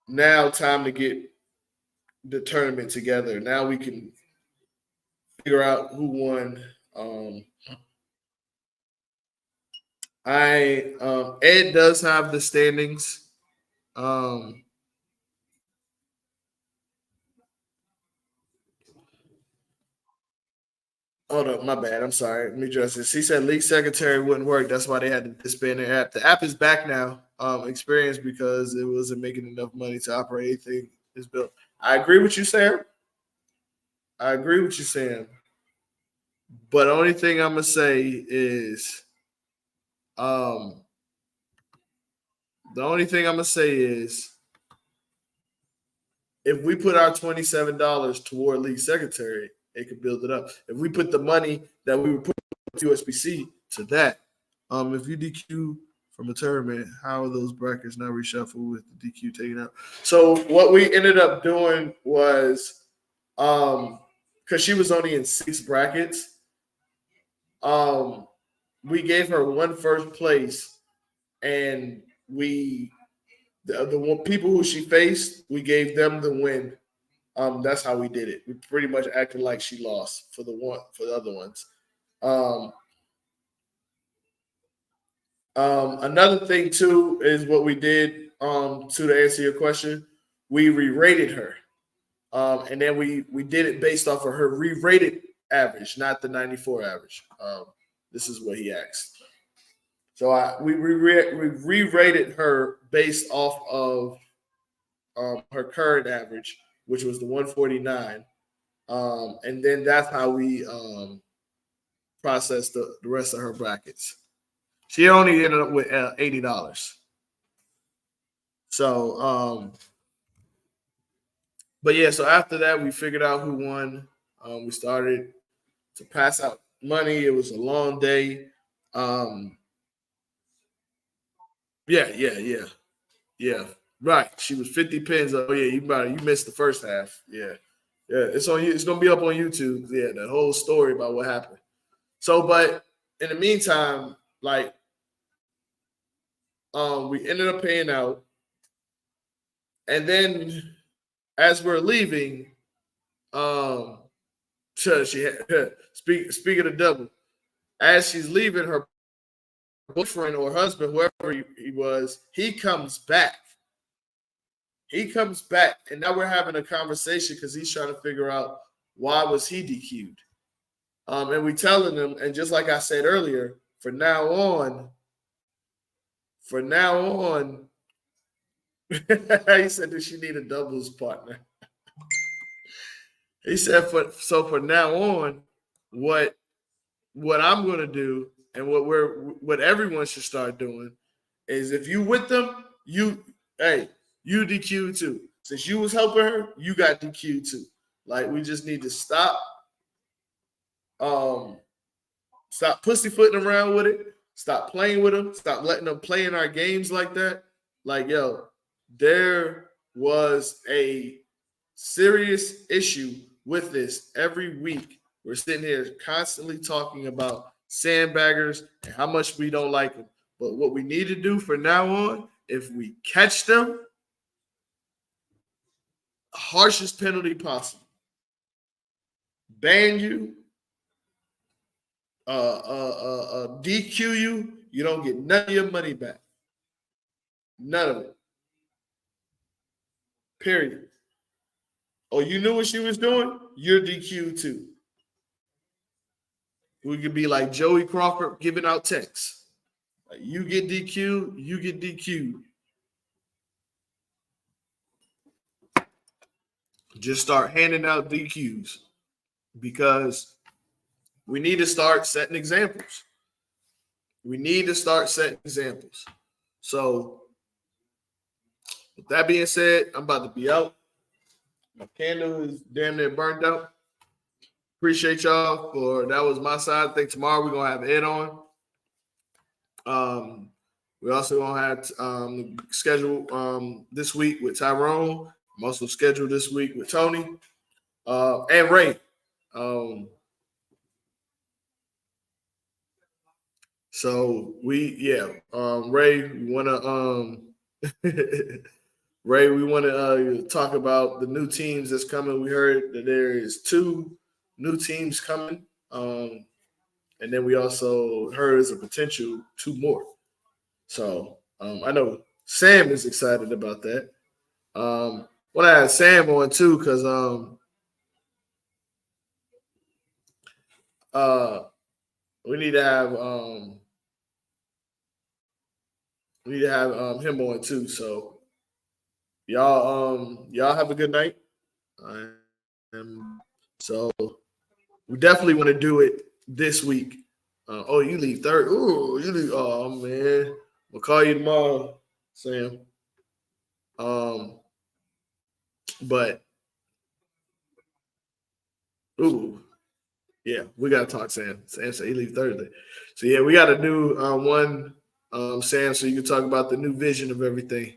now time to get the tournament together. Now we can figure out who won. Ed does have the standings. Hold up, my bad. I'm sorry. Let me address this. He said league secretary wouldn't work. That's why they had to disband their app. The app is back now. Experience because it wasn't making enough money to operate anything is built. I agree with you, Sam. I agree with you, Sam. But the only thing I'm gonna say is, the only thing I'm gonna say is, if we put our $27 toward league secretary, it could build it up. If we put the money that we would put USB-C to that, if you DQ from a tournament, how are those brackets now reshuffled with the DQ taken out? So what we ended up doing was, because she was only in 6 brackets, we gave her one first place, and the people who she faced, we gave them the win. That's how we did it. We pretty much acted like she lost for the other ones. Another thing too is what we did. To answer your question, we re-rated her, and then we did it based off of her re-rated average, not the 94 average. This is what he asked. So we re-rated her based off of her current average, which was the 149. And then that's how we processed the rest of her brackets. She only ended up with $80. So, but yeah, so after that, we figured out who won. We started to pass out money. It was a long day. Yeah. Right. She was 50 pins. Oh yeah, you missed the first half. Yeah. It's on you. It's gonna be up on YouTube. Yeah, the whole story about what happened. So, but in the meantime, like, we ended up paying out, and then as we're leaving, she had, speaking of double, as she's leaving, her boyfriend or husband, whoever he was, he comes back. And now we're having a conversation because he's trying to figure out why was he DQ'd. And we telling him, and just like I said earlier, from now on, he said that she need a doubles partner. He said for now on, what I'm gonna do and what everyone should start doing is, if you with them, you DQ too. Since you was helping her, you got DQ too. Like, we just need to stop pussyfooting around with it. Stop playing with them. Stop letting them play in our games like that. Like, yo, there was a serious issue with this every week. We're sitting here constantly talking about sandbaggers and how much we don't like them. But what we need to do from now on, if we catch them, harshest penalty possible. Ban you, DQ you, you don't get none of your money back. None of it. Period. Oh, you knew what she was doing? You're DQ'd too. We could be like Joey Crawford giving out texts. Like, you get DQ'd, you get DQ'd. Just start handing out DQs because we need to start setting examples. We need to start setting examples. So, with that being said, I'm about to be out. My candle is damn near burnt out. Appreciate y'all for that was my side. I think tomorrow we're gonna have Ed on. We also gonna have schedule this week with Tyrone. I'm also scheduled this week with Tony and Ray. So Ray, we wanna Ray, we want to talk about the new teams that's coming. We heard that there is 2 new teams coming, and then we also heard there's a potential 2 more. So I know Sam is excited about that. Want to have Sam on too because we need to have him on too. So y'all have a good night. So we definitely want to do it this week. Oh, you leave third. Oh, you leave. Oh man, we'll call you tomorrow, Sam. But yeah, we gotta talk, Sam. Sam said he leave Thursday. So yeah, we got a new one, Sam. So you can talk about the new vision of everything.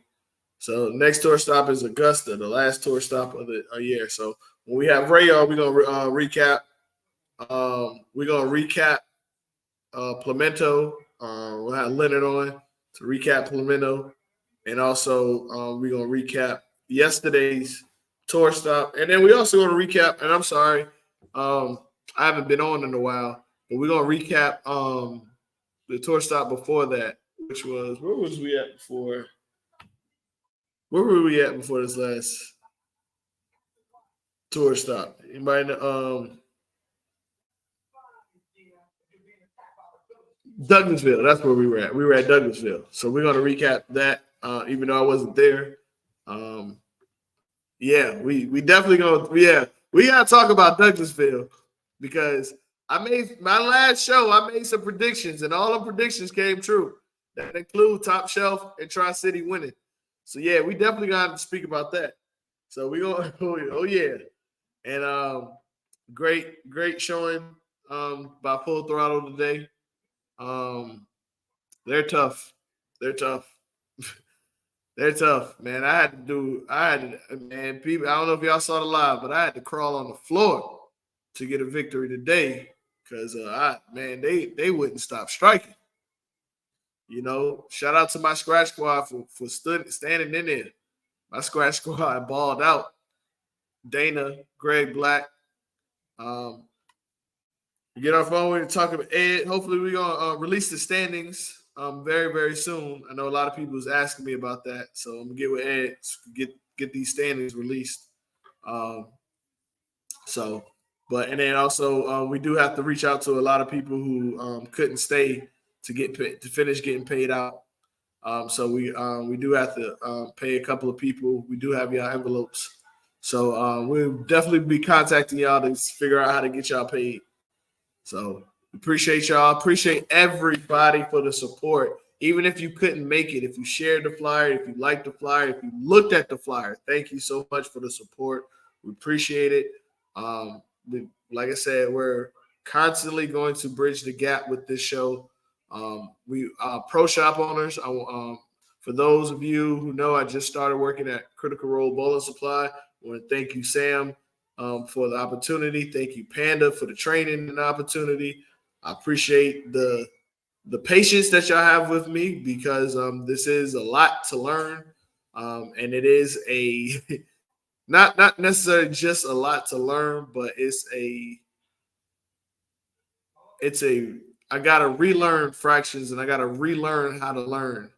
So next tour stop is Augusta, the last tour stop of the year. So when we have Ray on, we're gonna recap. We're gonna recap Plemento. We'll have Leonard on to recap Plemento, and also we're gonna recap yesterday's tour stop, and then we also gonna recap. And I'm sorry, I haven't been on in a while, but we're gonna recap the tour stop before that, which was where was we at before? Where were we at before this last tour stop? Anybody know? Douglasville. That's where we were at. We were at Douglasville. So we're going to recap that, even though I wasn't there. Yeah, we definitely going to, yeah, we got to talk about Douglasville because I made my last show, I made some predictions and all the predictions came true. That include Top Shelf and Tri-City winning. So yeah, we definitely got to speak about that. So we going oh yeah. And great showing by Full Throttle today. They're tough. They're tough. They're tough, man. Man, people, I don't know if y'all saw the live, but I had to crawl on the floor to get a victory today because they wouldn't stop striking. You know, shout out to my scratch squad for standing in there. My scratch squad balled out. Dana, Greg Black. Get our phone and talk about Ed. Hopefully, we're gonna release the standings very, very soon. I know a lot of people is asking me about that, so I'm gonna get with Ed to get these standings released. And then also we do have to reach out to a lot of people who couldn't stay to finish getting paid out. So we do have to pay a couple of people. We do have y'all envelopes, so we'll definitely be contacting y'all to figure out how to get y'all paid. So appreciate y'all. Appreciate everybody for the support. Even if you couldn't make it, if you shared the flyer, if you liked the flyer, if you looked at the flyer, thank you so much for the support. We appreciate it. Like I said, we're constantly going to bridge the gap with this show. We pro shop owners. For those of you who know, I just started working at Critical Role Bowling Supply. I want to thank you, Sam, for the opportunity. Thank you, Panda, for the training and opportunity. I appreciate the the patience that y'all have with me, because this is a lot to learn, and it is a not necessarily just a lot to learn, but it's a I gotta relearn fractions, and I gotta relearn how to learn,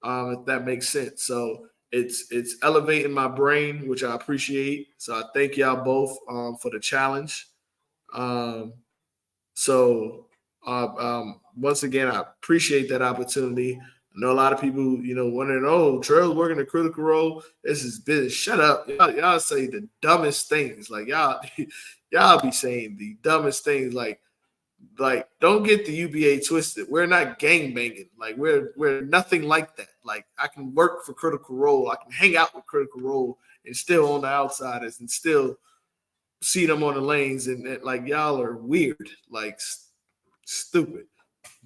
if that makes sense. So it's elevating my brain, which I appreciate. So I thank y'all both for the challenge. Um, so once again, I appreciate that opportunity. I know a lot of people, wondering, oh, Trail's working a critical role. This is business. Shut up. Y'all say the dumbest things. Like y'all, y'all be saying the dumbest things. Like don't get the UBA twisted. We're not gang banging. Like we're nothing like that. Like I can work for Critical Role. I can hang out with Critical Role and still on the outsiders and still see them on the lanes, and like y'all are weird, like stupid.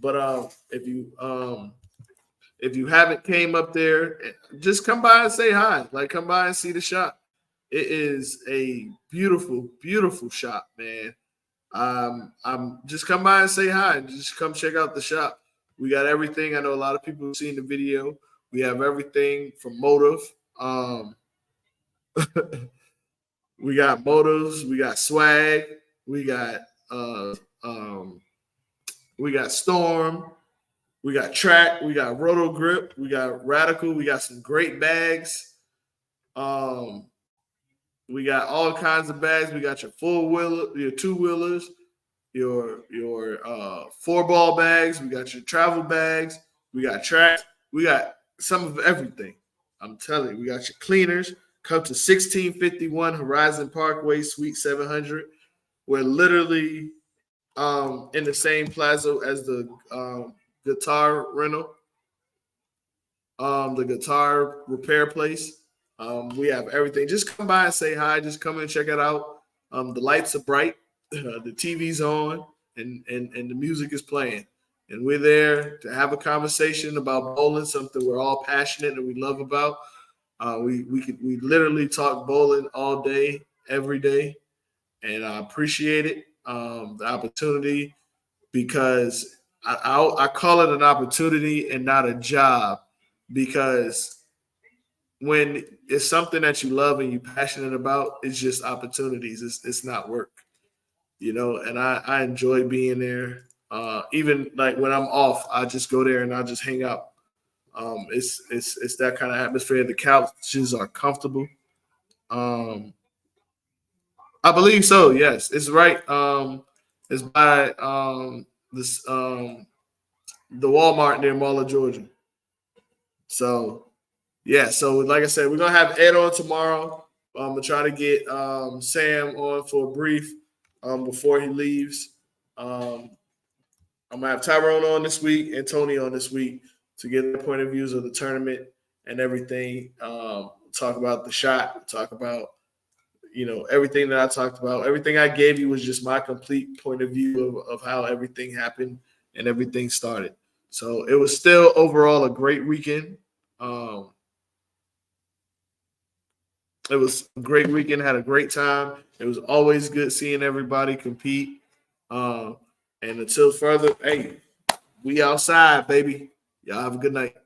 But if you haven't came up there, just come by and say hi. Like come by and see the shop. It is a beautiful, beautiful shop, man. I'm just come by and say hi, and just come check out the shop. We got everything. I know a lot of people have seen the video. We have everything from Motive. Um, we got motives. We got swag. We got uh, um, we got Storm. We got Track. We got Roto Grip. We got Radical. We got some great bags. Um, we got all kinds of bags. We got your four wheeler, your two wheelers, your four ball bags. We got your travel bags. We got tracks. We got some of everything. I'm telling you, we got your cleaners. Come to 1651 Horizon Parkway, Suite 700. We're literally in the same plaza as the guitar rental, the guitar repair place. We have everything. Just come by and say hi. Just come and check it out. The lights are bright, the TV's on, and the music is playing. And we're there to have a conversation about bowling, something we're all passionate and we love about. We literally talk bowling all day, every day, and I appreciate it, the opportunity, because I call it an opportunity and not a job, because when it's something that you love and you're passionate about, it's just opportunities. It's not work, and I enjoy being there. Even like when I'm off, I just go there and I just hang out. It's that kind of atmosphere. The couches are comfortable. Um, I believe so. Yes, it's right. It's by this the Walmart near Mall of Georgia. So yeah, so like I said, we're gonna have Ed on tomorrow. I'm gonna try to get Sam on for a brief before he leaves. Um, I'm gonna have Tyrone on this week and Tony on this week to get their point of views of the tournament and everything. Talk about the shot. Talk about everything that I talked about. Everything I gave you was just my complete point of view of how everything happened and everything started. So it was still overall a great weekend. Um, it was a great weekend. Had a great time. It was always good seeing everybody compete. Um, and until further, hey, we outside, baby. Y'all have a good night.